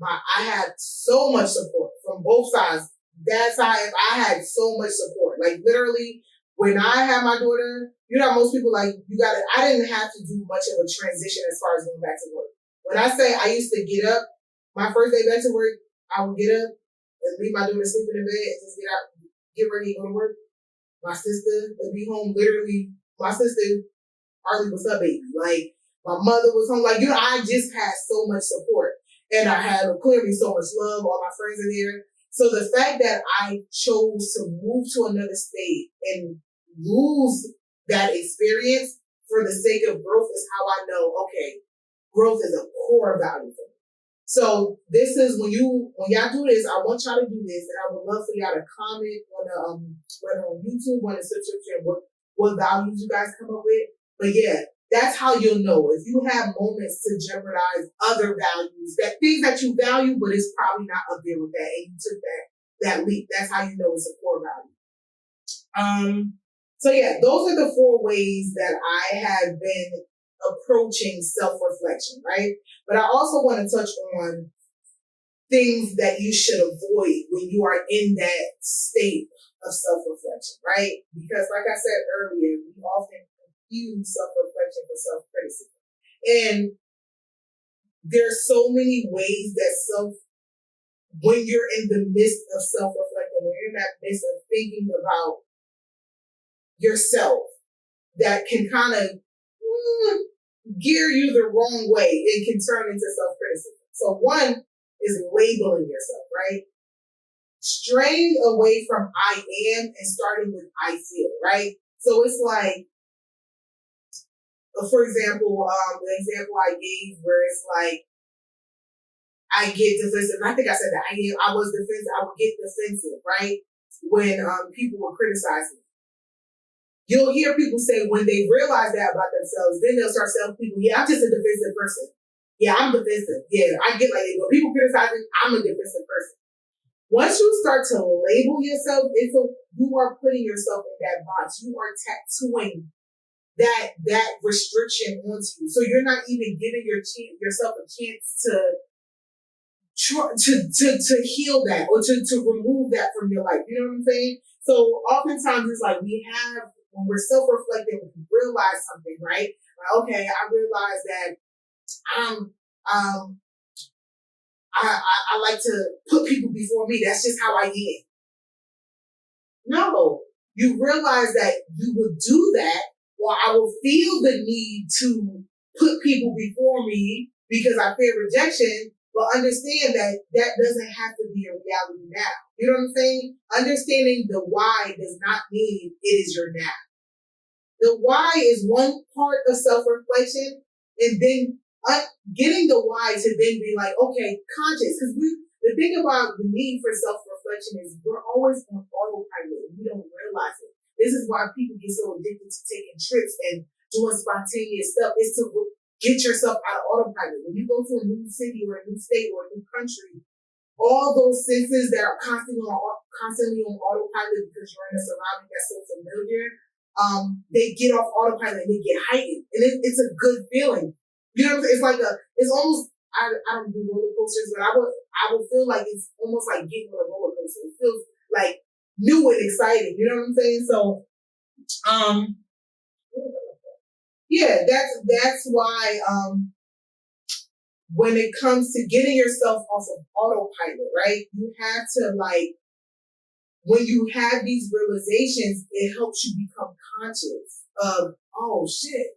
I had so much support from both sides. That side, I had so much support. Like literally, when I had my daughter, most people like, I didn't have to do much of a transition as far as going back to work. When I say I used to get up, my first day back to work, I would get up and leave my daughter sleeping in bed and just get ready to go to work. My sister would be home. Literally, my sister, Arlie, was her baby. Like, my mother was home. Like, I just had so much support. And I had clearly so much love. All my friends are there. So the fact that I chose to move to another state and lose that experience for the sake of growth is how I know, okay, growth is a core value for me. So this is when y'all do this, I want y'all to do this, and I would love for y'all to comment on the whether on YouTube, on the subscription, what values you guys come up with. But yeah, that's how you'll know if you have moments to jeopardize other values, that things that you value, but it's probably not up there with that, and you took that leap. That's how you know it's a core value. So yeah, those are the 4 ways that I have been approaching self-reflection, right? But I also want to touch on things that you should avoid when you are in that state of self-reflection, right? Because like I said earlier, we often confuse self-reflection for self-criticism. And there's so many ways that when you're in the midst of self-reflecting, when you're in that midst of thinking about yourself, that can kind of gear you the wrong way. It can turn into self-criticism. So one is labeling yourself, right? Straying away from I am and starting with I feel, right? So it's like, for example, the example I gave where it's like, I get defensive. I think I said that. I was defensive. I would get defensive, right? When people would criticize me. You'll hear people say when they realize that about themselves, then they'll start telling people, yeah, I'm just a defensive person. Yeah, I'm defensive. Yeah, I get like it. When people criticize me, I'm a defensive person. Once you start to label yourself, you are putting yourself in that box. You are tattooing that restriction onto you. So you're not even giving yourself a chance to heal that or to remove that from your life. You know what I'm saying? So oftentimes it's like when we're self-reflecting, we realize something, right? Like, okay, I realize that I like to put people before me. That's just how I am. No, you realize that you would do that, or I will feel the need to put people before me because I fear rejection, but understand that that doesn't have to be a reality now. You know what I'm saying? Understanding the why does not mean it is your now. The why is one part of self-reflection, and then getting the why to then be like, okay, conscious. Because the thing about the need for self-reflection is we're always on autopilot and we don't realize it. This is why people get so addicted to taking trips and doing spontaneous stuff. It's to get yourself out of autopilot. When you go to a new city or a new state or a new country, all those senses that are constantly on autopilot because you're in a surrounding that's so familiar, they get off autopilot and they get heightened. And it's a good feeling. You know what I'm saying? It's almost, I don't do roller coasters, but I would feel like it's almost like getting on a roller coaster. It feels like new and exciting. You know what I'm saying? So, yeah, that's why, when it comes to getting yourself off of autopilot, right? You have to when you have these realizations, it helps you become conscious of, oh shit,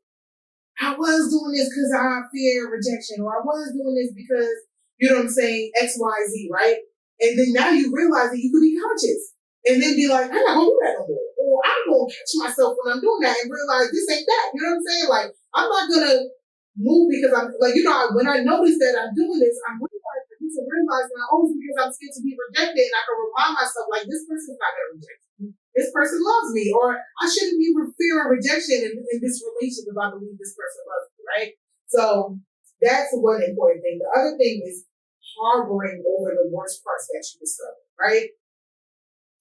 I was doing this because I fear rejection, or I was doing this because, you know what I'm saying, X, Y, Z, right? And then now you realize that you could be conscious and then be like, I'm not going to do that no more. Or I'm going to catch myself when I'm doing that and realize this ain't that. You know what I'm saying? Like, I'm not going to move because I'm like, when I notice that I'm doing this, I'm realizing, oh, it's because I'm scared to be rejected, and I can remind myself, like, this person's not going to reject me. This person loves me, or I shouldn't be fearing rejection in this relationship if I believe this person loves me, right? So that's one important thing. The other thing is harboring over the worst parts that you discover, right?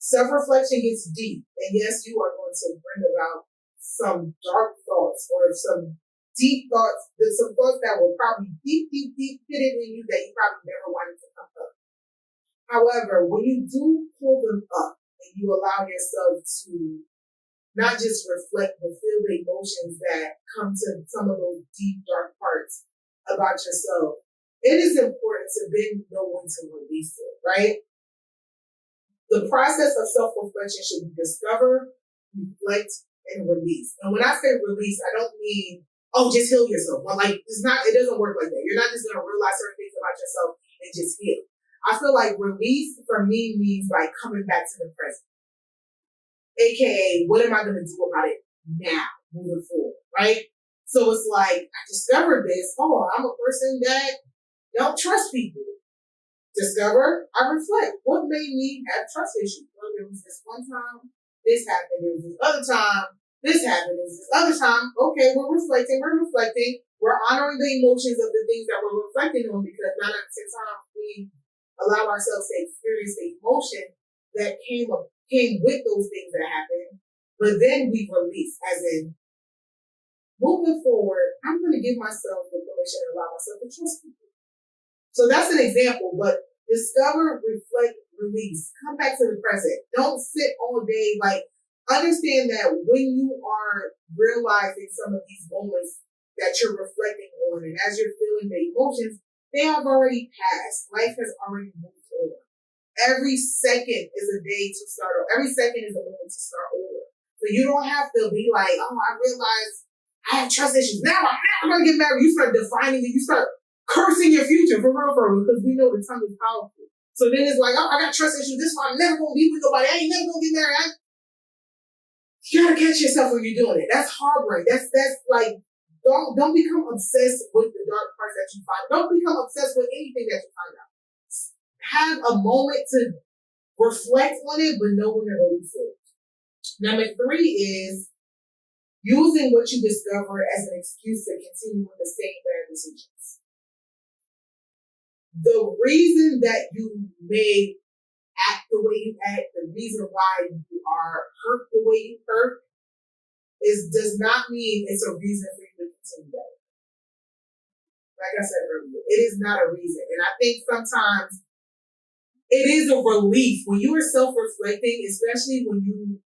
Self-reflection gets deep, and yes, you are going to bring about some dark thoughts or some deep thoughts, some thoughts that were probably deep hidden in you that you probably never wanted to come up. However, when you do pull them up and you allow yourself to not just reflect but feel the emotions that come to some of those deep, dark parts about yourself, it is important to then know when to release it, right? The process of self-reflection should be discover, reflect, and release. And when I say release, I don't mean, oh, just heal yourself. Well, it doesn't work like that. You're not just going to realize certain things about yourself and just heal. I feel like release for me means like coming back to the present. AKA, what am I going to do about it now, moving forward, right? So it's like, I discovered this. Oh, I'm a person that don't trust people. Discover, I reflect. What made me have trust issues? Well, there was this one time, this happened. There was this other time, this happened. There was this other time. Okay, we're reflecting. We're honoring the emotions of the things that we're reflecting on, because 9 out of 10 times we allow ourselves to experience the emotion that came with those things that happened. But then we release, as in, moving forward, I'm going to give myself the permission to allow myself to trust people. So that's an example, but discover, reflect, release. Come back to the present. Don't sit all day. Understand that when you are realizing some of these moments that you're reflecting on, and as you're feeling the emotions, they have already passed. Life has already moved on. Every second is a day to start over. Every second is a moment to start over. So you don't have to be like, oh, I realize I have trust issues. Now I'm going to get married. You start defining it. You start cursing your future for real, because we know the tongue is powerful. So then it's like, oh, I got trust issues. This one I'm never going to be with nobody. I ain't never going to get married. You got to catch yourself when you're doing it. That's harboring. That's like, don't become obsessed with the dark parts that you find. Don't become obsessed with anything that you find out. Have a moment to reflect on it, but know when to release it. Number 3 is using what you discover as an excuse to continue with the same bad decisions. The reason that you may way you act, the reason why you are hurt the way you hurt does not mean it's a reason for you to continue that. Like I said earlier, it is not a reason. And I think sometimes it is a relief when you are self-reflecting, especially when you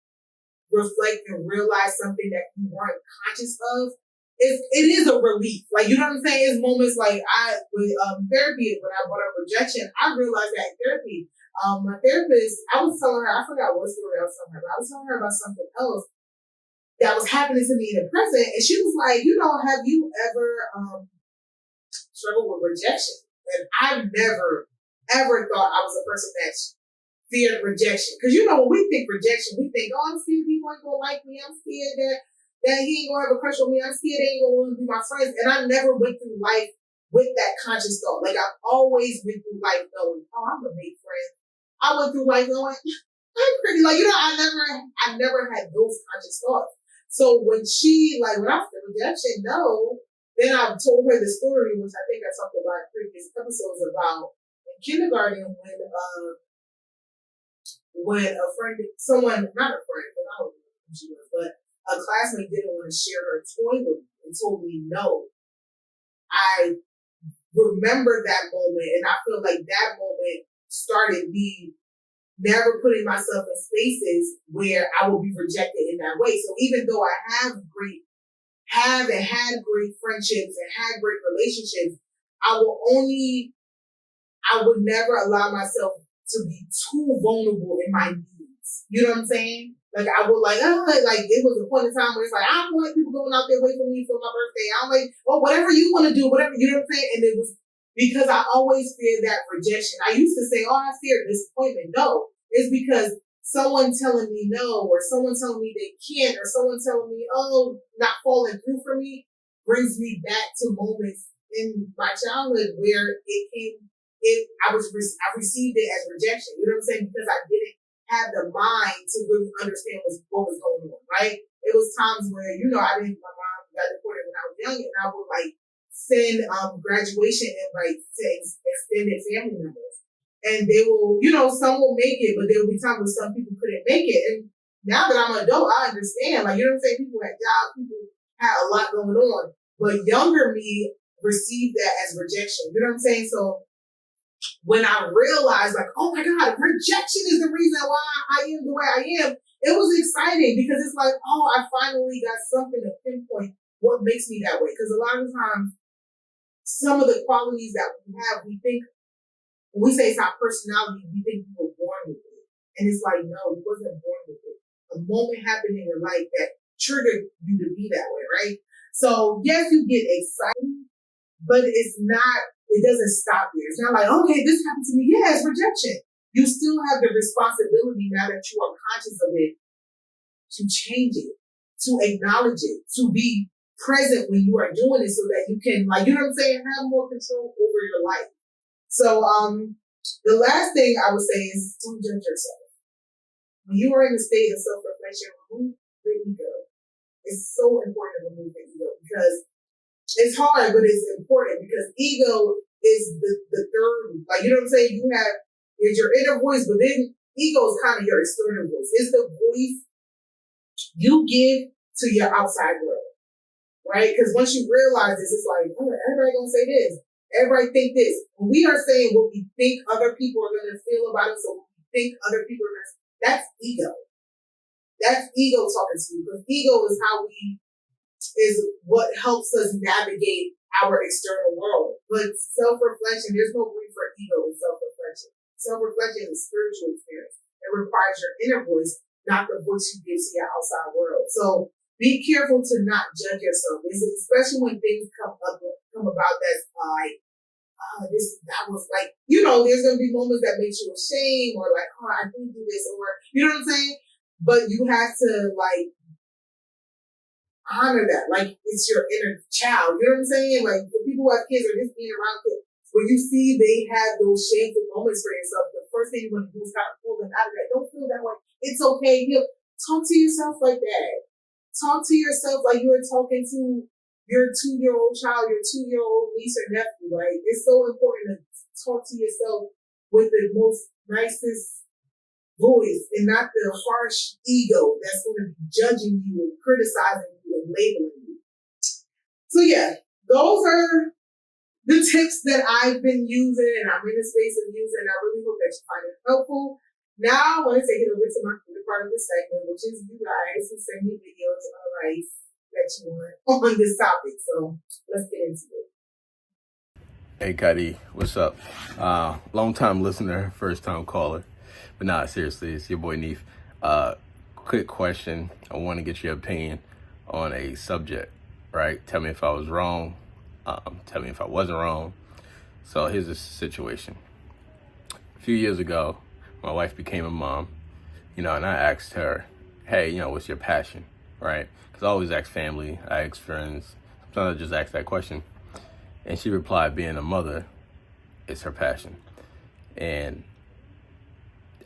reflect and realize something that you weren't conscious of. It is a relief. Like, you know what I'm saying? It's moments like with therapy, when I brought up rejection, I realized that in therapy, my therapist, I was telling her, I forgot what story I was telling her, but I was telling her about something else that was happening to me in the present. And she was like, have you ever struggled with rejection? And I never, ever thought I was a person that feared rejection. Because when we think rejection, we think, oh, I'm scared people ain't gonna like me. I'm scared that he ain't gonna have a crush on me. I'm scared they ain't gonna want to be my friends. And I never went through life with that conscious thought. Like, I've always went through life knowing, oh, I'm gonna make friends. I went through life knowing, I'm pretty. Like, I never had those conscious thoughts. So when when I said rejection, no, then I told her the story, which I think I talked about in previous episodes about in kindergarten when a friend, someone, not a friend, because I don't know who she was, but a classmate didn't want to share her toy with me and told me no. I remember that moment, and I feel like that moment started me never putting myself in spaces where I will be rejected in that way. So even though I have and had great friendships and had great relationships, I would never allow myself to be too vulnerable in my needs. You know what I'm saying? Like, I would like it was a point in time where it's like, I don't want people going out there waiting for me for my birthday. I'm like, oh, whatever you want to do, whatever, you know what I'm saying? And it was because I always feared that rejection. I used to say, oh, I fear disappointment. No, it's because someone telling me no, or someone telling me they can't, or someone telling me, oh, not falling through for me, brings me back to moments in my childhood where I received it as rejection. You know what I'm saying? Because I didn't have the mind to really understand what was going on, right? It was times where, my mom got deported when I was young, and I would send graduation invites to extended family members. And they will, some will make it, but there will be times when some people couldn't make it. And now that I'm an adult, I understand. Like, you know what I'm saying? People had jobs, people had a lot going on. But younger me received that as rejection. You know what I'm saying? So when I realized, oh my God, rejection is the reason why I am the way I am, it was exciting because it's like, oh, I finally got something to pinpoint what makes me that way. Because a lot of times, some of the qualities that we have, we think, when we say it's our personality, we think we were born with it. And it's like, no, you wasn't born with it. A moment happened in your life that triggered you to be that way, right? So yes, you get excited, but it doesn't stop there. It's not like, okay, this happened to me. Yeah, it's rejection. You still have the responsibility, now that you are conscious of it, to change it, to acknowledge it, to be present when you are doing it so that you can, you know what I'm saying, have more control over your life. So the last thing I would say is don't judge yourself. When you are in a state of self-reflection, remove the ego. It's so important to remove the ego because it's hard, but it's important because ego is the third, you know what I'm saying? There's your inner voice, but then ego is kind of your external voice. It's the voice you give to your outside world, right? Because once you realize this, it's like, oh, everybody gonna say this. Everybody think this. When we are saying what we think other people are going to feel about us, or what we think other people are going to, that's ego. That's ego talking to you. Because ego is what helps us navigate our external world. But self-reflection, there's no room for ego in self-reflection. Self-reflection is a spiritual experience. It requires your inner voice, not the voice you give to your outside world. So be careful to not judge yourself, especially when things come about that's that was there's going to be moments that makes you ashamed or oh, I didn't do this, or, you know what I'm saying? But you have to honor that. It's your inner child. You know what I'm saying? The people who have kids or just being around kids, when you see they have those shameful moments for yourself, the first thing you want to do is kind of pull them out of that. Don't feel that way. It's okay. Talk to yourself like that. Talk to yourself like you were talking to your 2-year-old child, your 2-year-old niece or nephew. It's so important to talk to yourself with the most nicest voice and not the harsh ego that's going to be judging you and criticizing you and labeling you. So yeah, those are the tips that I've been using and I'm in the space of using. I really hope that you find it helpful. Now I want to take it over to my favorite part of the segment, which is you guys who send me videos on advice that you want on this topic. So let's get into it. Hey, Kadi, what's up? Long time listener, first time caller. But nah, seriously, it's your boy Neef. Quick question. I want to get your opinion on a subject, right? Tell me if I was wrong. Tell me if I wasn't wrong. So here's the situation. A few years ago, my wife became a mom, and I asked her, hey, what's your passion, right? Because I always ask family, I ask friends. Sometimes I just ask that question. And she replied, being a mother is her passion. And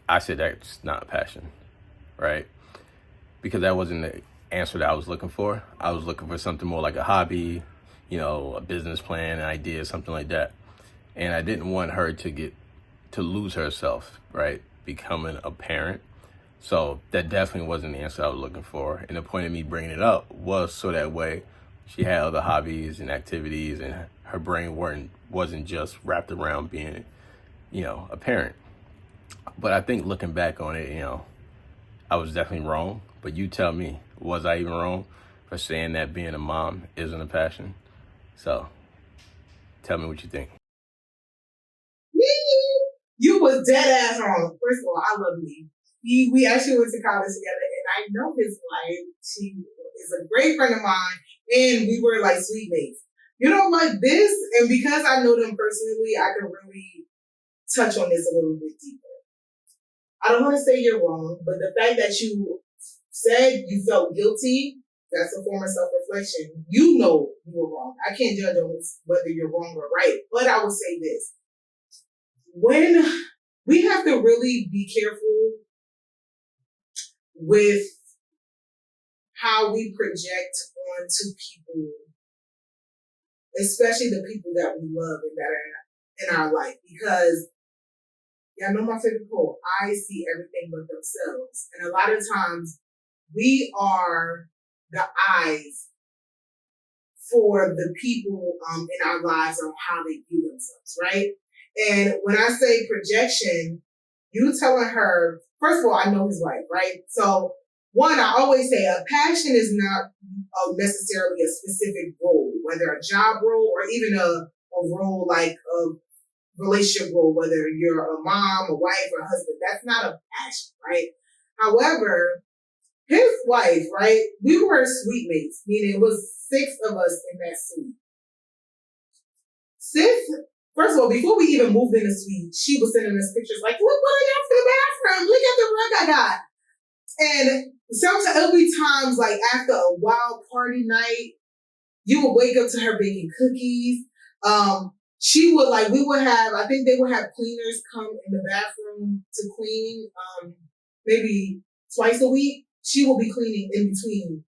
I said, that's not a passion, right? Because that wasn't the answer that I was looking for. I was looking for something more like a hobby, a business plan, an idea, something like that. And I didn't want her to lose herself, right? Becoming a parent. So that definitely wasn't the answer I was looking for. And the point of me bringing it up was so that way she had other hobbies and activities and her brain wasn't just wrapped around being, a parent. But I think looking back on it, I was definitely wrong. But you tell me, was I even wrong for saying that being a mom isn't a passion? So tell me what you think. You was dead ass wrong. First of all, I love me. We actually went to college together, and I know his wife. She is a great friend of mine, and we were like sweet mates. Like this, and because I know them personally, I can really touch on this a little bit deeper. I don't want to say you're wrong, but the fact that you said you felt guilty, that's a form of self-reflection. You know you were wrong. I can't judge on whether you're wrong or right, but I will say this. When we have to really be careful with how we project onto people, especially the people that we love and that are in our life, because y'all know my favorite quote, eyes see everything but themselves. And a lot of times we are the eyes for the people in our lives on how they view themselves, right? And when I say projection, you telling her, first of all, I know his wife, right? So one, I always say a passion is not necessarily a specific role, whether a job role or even a role like a relationship role, whether you're a mom, a wife, or a husband. That's not a passion, right? However, his wife, right, we were suite mates, meaning it was 6 of us in that suite. First of all, before we even moved in the suite, she was sending us pictures like, look what I got for the bathroom. Look at the rug I got. And sometimes it'll be times like after a wild party night, you would wake up to her baking cookies. She would I think they would have cleaners come in the bathroom to clean, maybe twice a week. She will be cleaning in between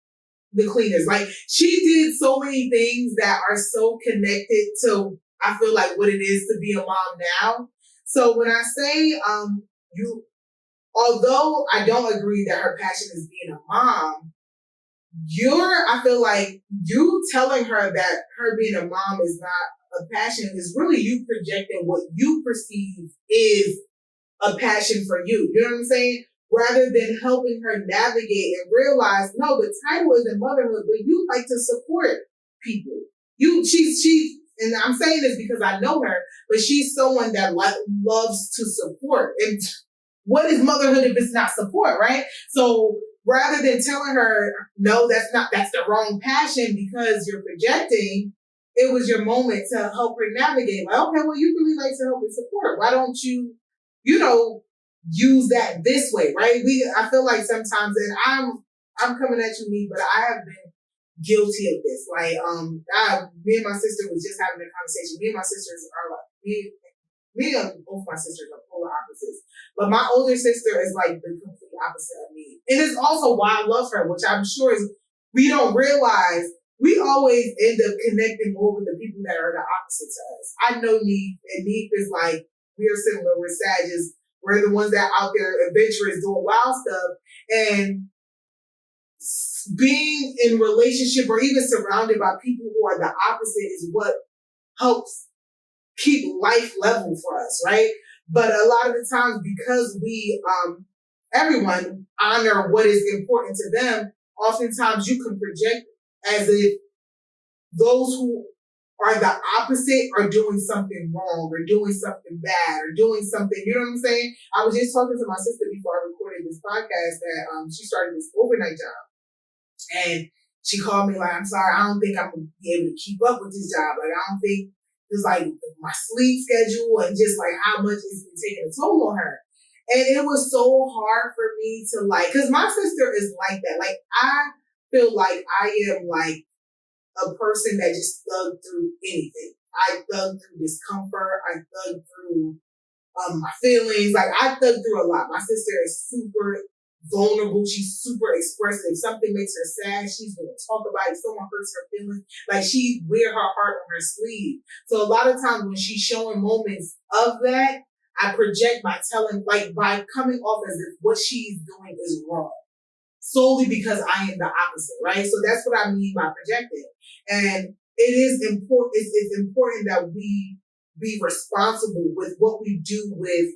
the cleaners. Like she did so many things that are so connected to, I feel like, what it is to be a mom now. So when I say, although I don't agree that her passion is being a mom, I feel like you telling her that her being a mom is not a passion is really you projecting what you perceive is a passion for you. You know what I'm saying? Rather than helping her navigate and realize, no, the title isn't motherhood, but you like to support people. She's, and I'm saying this because I know her, but she's someone that loves to support. And what is motherhood if it's not support, right? So rather than telling her, no, that's the wrong passion because you're projecting, it was your moment to help her navigate. Like, okay, well, you really like to help and support. Why don't you, use that this way, right? I feel like sometimes, and I'm coming at you, me, but I have been guilty of this. Like, me and my sister was just having a conversation. Me and my sisters are like, me and both my sisters are polar opposites. But my older sister is like the complete opposite of me. And it's also why I love her, which I'm sure is, we don't realize we always end up connecting more with the people that are the opposite to us. I know Neef, and Neef is like, we are similar, we're Sagittarius. We're the ones that are out there adventurous, doing wild stuff. And being in relationship or even surrounded by people who are the opposite is what helps keep life level for us, right? But a lot of the times, because we, everyone honor what is important to them, oftentimes you can project as if those who are the opposite are doing something wrong or doing something bad or doing something, you know what I'm saying? I was just talking to my sister before I recorded this podcast that she started this overnight job. And she called me like, I'm sorry, I don't think I'm going to be able to keep up with this job. Like, I don't think it's like my sleep schedule and just like how much it's been taking a toll on her. And it was so hard for me to like, cause my sister is like that. Like, I feel like I am like a person that just thugged through anything. I thugged through discomfort. I thugged through my feelings. Like, I thugged through a lot. My sister is super vulnerable. She's super expressive. If something makes her sad, she's going to talk about it. If someone hurts her feelings, like, she wear her heart on her sleeve. So a lot of times when she's showing moments of that, I project by coming off as if what she's doing is wrong, solely because I am the opposite, right? So that's what I mean by projecting. And it is important. It's important that we be responsible with what we do with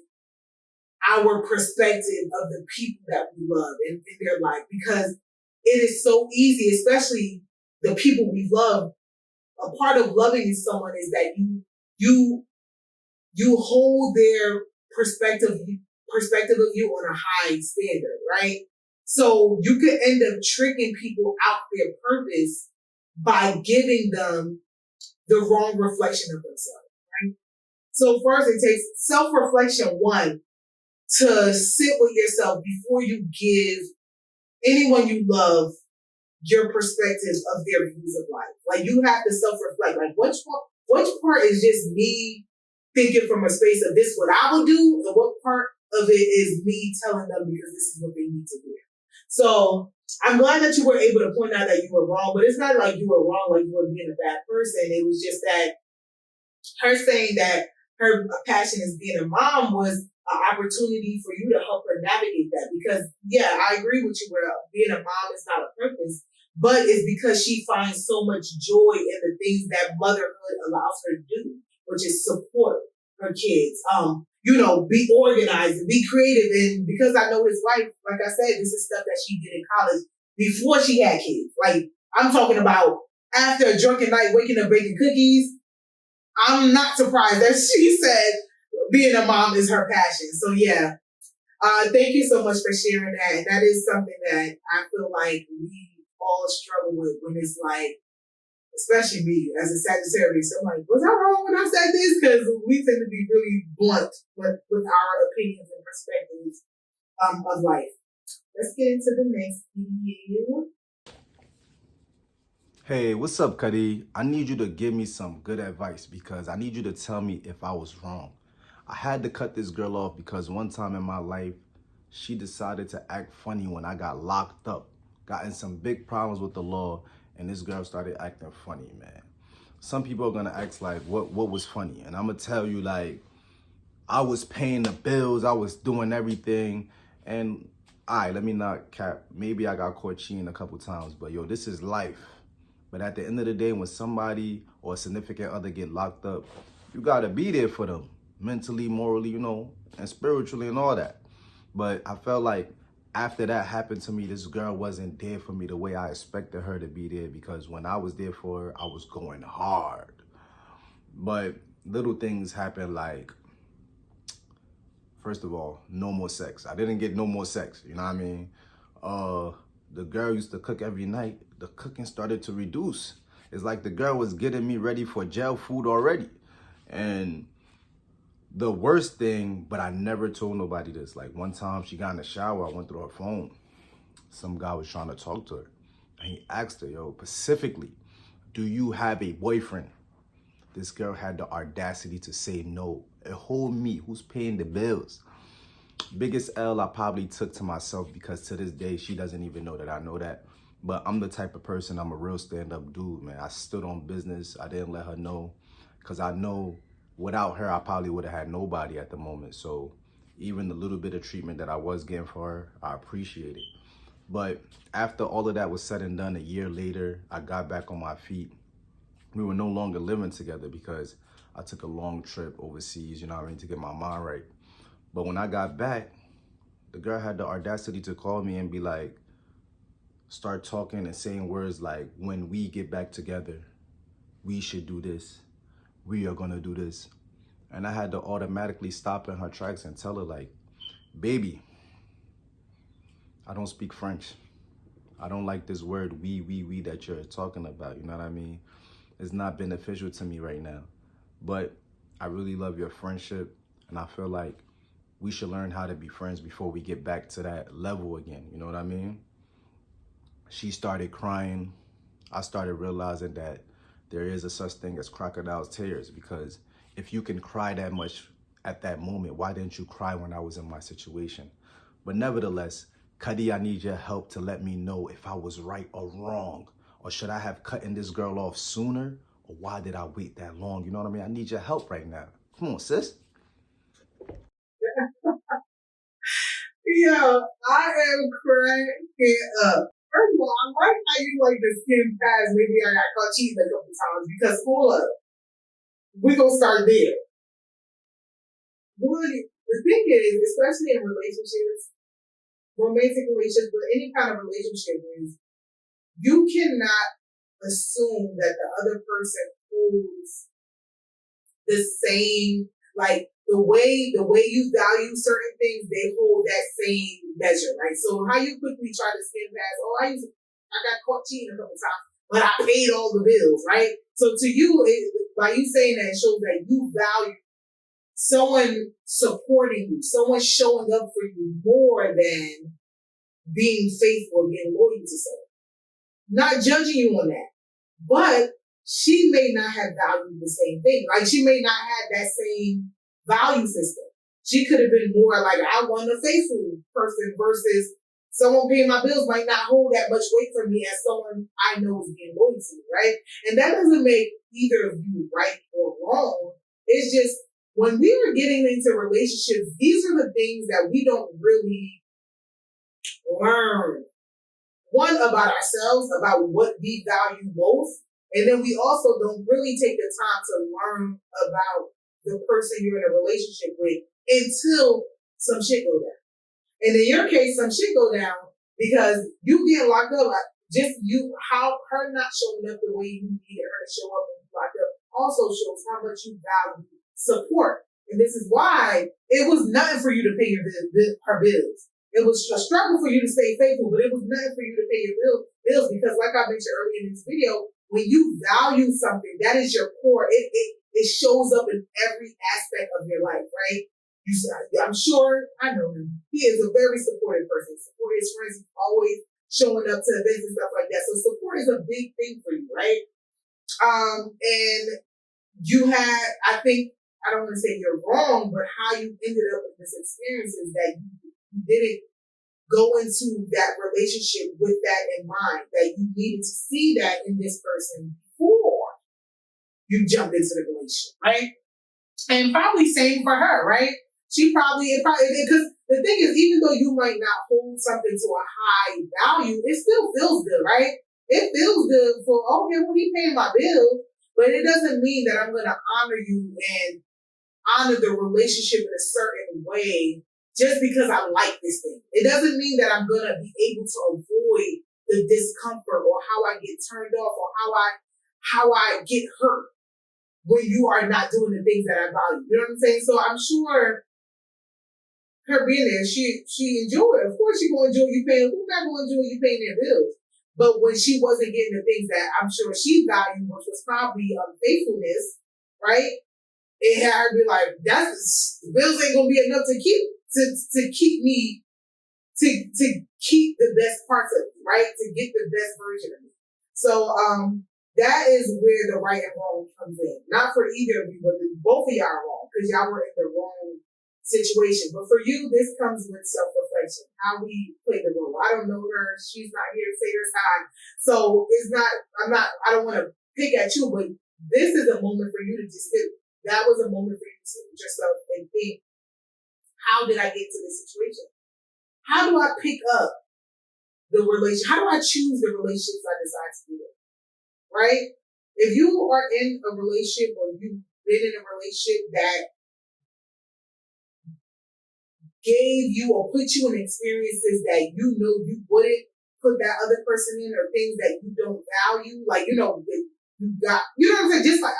our perspective of the people that we love in their life, because it is so easy, especially the people we love. A part of loving someone is that you hold their perspective of you on a high standard, right? So you could end up tricking people out their purpose by giving them the wrong reflection of themselves, right? So first, it takes self-reflection, one, to sit with yourself before you give anyone you love your perspective of their views of life. Like, you have to self-reflect. Like, which part is just me thinking from a space of this what I would do, and what part of it is me telling them because this is what they need to hear. So I'm glad that you were able to point out that you were wrong, but it's not like you were wrong, like you were being a bad person. It was just that her saying that her passion is being a mom was an opportunity for you to help her navigate that. Because, yeah, I agree with you where being a mom is not a purpose, but it's because she finds so much joy in the things that motherhood allows her to do, which is support her kids, be organized and be creative. And because I know his wife, like I said, this is stuff that she did in college before she had kids. Like, I'm talking about after a drunken night, waking up baking cookies. I'm not surprised that she said being a mom is her passion. So yeah, thank you so much for sharing that. And that is something that I feel like we all struggle with when it's like, especially me as a Sagittarius. I'm like, was I wrong when I said this? Because we tend to be really blunt with our opinions and perspectives of life. Let's get into the next video. Hey, what's up, Cuddy? I need you to give me some good advice because I need you to tell me if I was wrong. I had to cut this girl off because one time in my life, she decided to act funny when I got locked up, got in some big problems with the law, and this girl started acting funny, man. Some people are gonna ask like, what was funny? And I'm gonna tell you, like, I was paying the bills, I was doing everything, and let me not cap, maybe I got caught cheating a couple times, but yo, this is life. But at the end of the day, when somebody or a significant other get locked up, you gotta be there for them, mentally, morally, and spiritually and all that. But I felt like after that happened to me, this girl wasn't there for me the way I expected her to be there, because when I was there for her, I was going hard. But little things happen, like, first of all, no more sex. I didn't get no more sex, you know what I mean? The girl used to cook every night. The cooking started to reduce. It's like the girl was getting me ready for jail food already. And the worst thing, but I never told nobody this, like one time she got in the shower, I went through her phone. Some guy was trying to talk to her. And he asked her, yo, specifically, do you have a boyfriend? This girl had the audacity to say no. A whole me, who's paying the bills? Biggest L I probably took to myself, because to this day, she doesn't even know that I know that. But I'm the type of person, I'm a real stand-up dude, man. I stood on business. I didn't let her know, because I know without her, I probably would have had nobody at the moment. So Even the little bit of treatment that I was getting for her, I appreciate it. But after all of that was said and done, a year later, I got back on my feet. We were no longer living together because I took a long trip overseas, you know what I mean, to get my mind right. But when I got back, the girl had the audacity to call me and be like, start talking and saying words like, when we get back together, we should do this. We are gonna do this. And I had to automatically stop in her tracks and tell her like, baby, I don't speak French. I don't like this word we that you're talking about, you know what I mean? It's not beneficial to me right now. But I really love your friendship, and I feel like we should learn how to be friends before we get back to that level again, you know what I mean? She started crying. I started realizing that there is a such thing as crocodile's tears, because if you can cry that much at that moment, why didn't you cry when I was in my situation? But nevertheless, Kadi, I need your help to let me know if I was right or wrong. Or should I have cut this girl off sooner? Or why did I wait that long? You know what I mean? I need your help right now. Come on, sis. Yo, I am cracking up. First of all, I like how you like to skim past maybe I got caught cheating a couple times, because hold up, we gonna start there. The thing is, especially in relationships, romantic relationships, but any kind of relationship, is you cannot assume that the other person holds the same, like the way you value certain things, they hold that same measure, right? So how you quickly try to skim past, I got caught cheating a couple times, but I paid all the bills, right? So to you, by you saying that, it shows that you value someone supporting you, someone showing up for you more than being faithful, being loyal to someone. Not judging you on that, but she may not have valued the same thing. Like, she may not have that same value system. She could have been more like, I want a faithful person, versus someone paying my bills might not hold that much weight for me as someone I know is being loyal to me, right? And that doesn't make either of you right or wrong. It's just, when we are getting into relationships, these are the things that we don't really learn. One, about ourselves, about what we value most. And then we also don't really take the time to learn about the person you're in a relationship with until some shit go down. And in your case, some shit go down because you get locked up. Her not showing up the way you needed her to show up when you locked up also shows how much you value support. And this is why it was nothing for you to pay her bills. It was a struggle for you to stay faithful, but it was nothing for you to pay your bills, because like I mentioned earlier in this video, when you value something, that is your core. It shows up in every aspect of your life, right? I'm sure, I know him. He is a very supportive person. Support his friends, always showing up to events and stuff like that. So support is a big thing for you, right? And you had, I think, I don't want to say you're wrong, but how you ended up with this experience is that you didn't go into that relationship with that in mind, that you needed to see that in this person before you jumped into the relationship, right? And probably same for her, right? Because the thing is, even though you might not hold something to a high value, it still feels good, right? It feels good for, okay, well, he paying my bills, but it doesn't mean that I'm going to honor you and honor the relationship in a certain way just because I like this thing. It doesn't mean that I'm going to be able to avoid the discomfort or how I get turned off or how I get hurt when you are not doing the things that I value. You know what I'm saying? So I'm sure her being there, she enjoyed it. Of course she's going to enjoy you paying. Who's not going to enjoy you paying their bills? But when she wasn't getting the things that I'm sure she valued, which was probably unfaithfulness, right? It had her be like, the bills ain't gonna be enough to keep me to keep the best parts of me, right? To get the best version of me. So that is where the right and wrong comes in. Not for either of you, but both of y'all are wrong because y'all were in the wrong situation. But for you, this comes with self-reflection. How we play the role. I don't know her. She's not here to say her side. So I don't want to pick at you, but this is a moment for you to just sit. That was a moment for you to sit with yourself and think, how did I get to this situation? How do I pick up the relationship? How do I choose the relationships I decide to be in? Right? If you are in a relationship or you've been in a relationship that gave you or put you in experiences that you know you wouldn't put that other person in, or things that you don't value, like, you know, that you got, you know what I'm saying? Just like,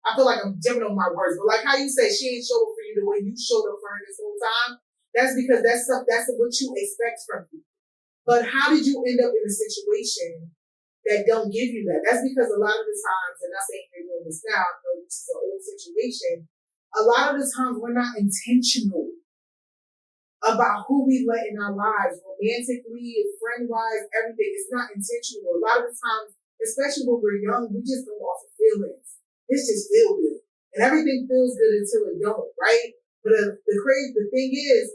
I feel like I'm jumping on my words, but like how you say she ain't showed up for you the way you showed up for her this whole time, that's because that's what you expect from people. But how did you end up in a situation that don't give you that? That's because a lot of the times, and I'm saying you're doing this now, I know this is an old situation, a lot of the times we're not intentional about who we let in our lives, romantically, friend-wise, everything. It's not intentional. A lot of the times, especially when we're young, we just go off of feelings. This just feels good. And everything feels good until it don't, right? But the thing is,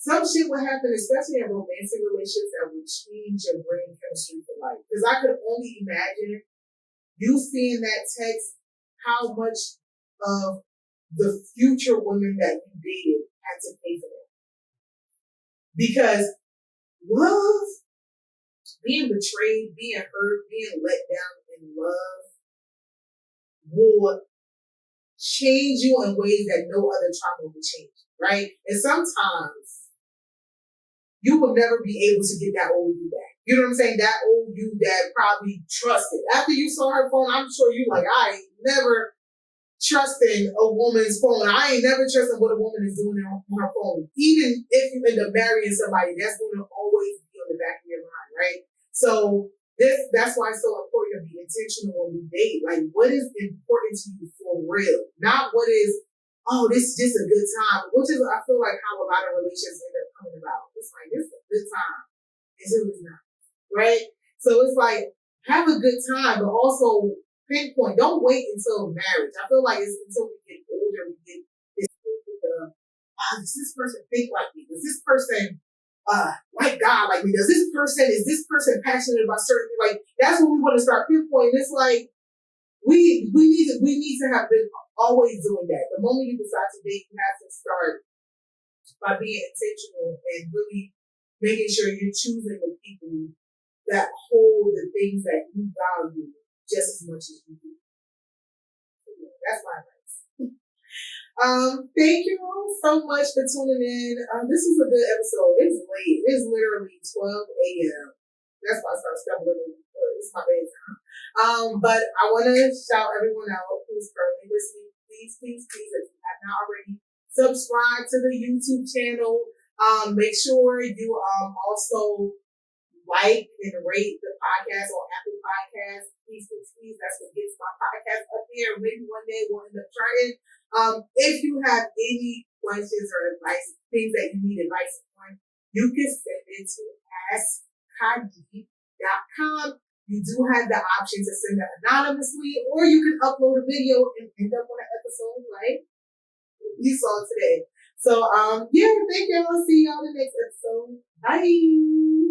some shit will happen, especially in romantic relationships, that will change your brain chemistry for life. Because I could only imagine you seeing that text, how much of the future woman that you dated had to pay for that. Because love, being betrayed, being hurt, being let down in love will change you in ways that no other trauma will change, right? And sometimes you will never be able to get that old you back. You know what I'm saying? That old you that probably trusted. After you saw her phone, I'm sure you like, I ain't never trusting a woman's phone. I ain't never trusting what a woman is doing on her phone. Even if you end up marrying somebody, that's going to always be on the back of your mind, right? So that's why it's so important to be intentional when we date. Like, what is important to you for real? Not what is, oh, this is just a good time. Which is, I feel like how a lot of relationships end up coming about. It's like, this is a good time. It's really not, right? So it's like, have a good time, but also pinpoint. Don't wait until marriage. I feel like it's until we get older, we get this does this person think like me? Does this person like God like me? Is this person passionate about certain things? Like, that's when we want to start pinpointing. It's like we need to have been always doing that. The moment you decide to date, you have to start by being intentional and really making sure you're choosing the people that hold the things that you value just as much as you do. That's my advice. Thank you all so much for tuning in. This was a good episode. It's late. It's literally 12 a.m. That's why I started stumbling. It's my bedtime. But I want to shout everyone out who's currently listening. Please, if you have not already, subscribe to the YouTube channel. Make sure you also like and rate the podcast on Apple Podcasts. Please. That's what gets my podcast up there. Maybe one day we'll end up trying. If you have any questions or advice, things that you need advice on, you can send it to askkadi.com. You do have the option to send it anonymously, or you can upload a video and end up on an episode like you saw today. So, yeah, thank y'all. See y'all in the next episode. Bye.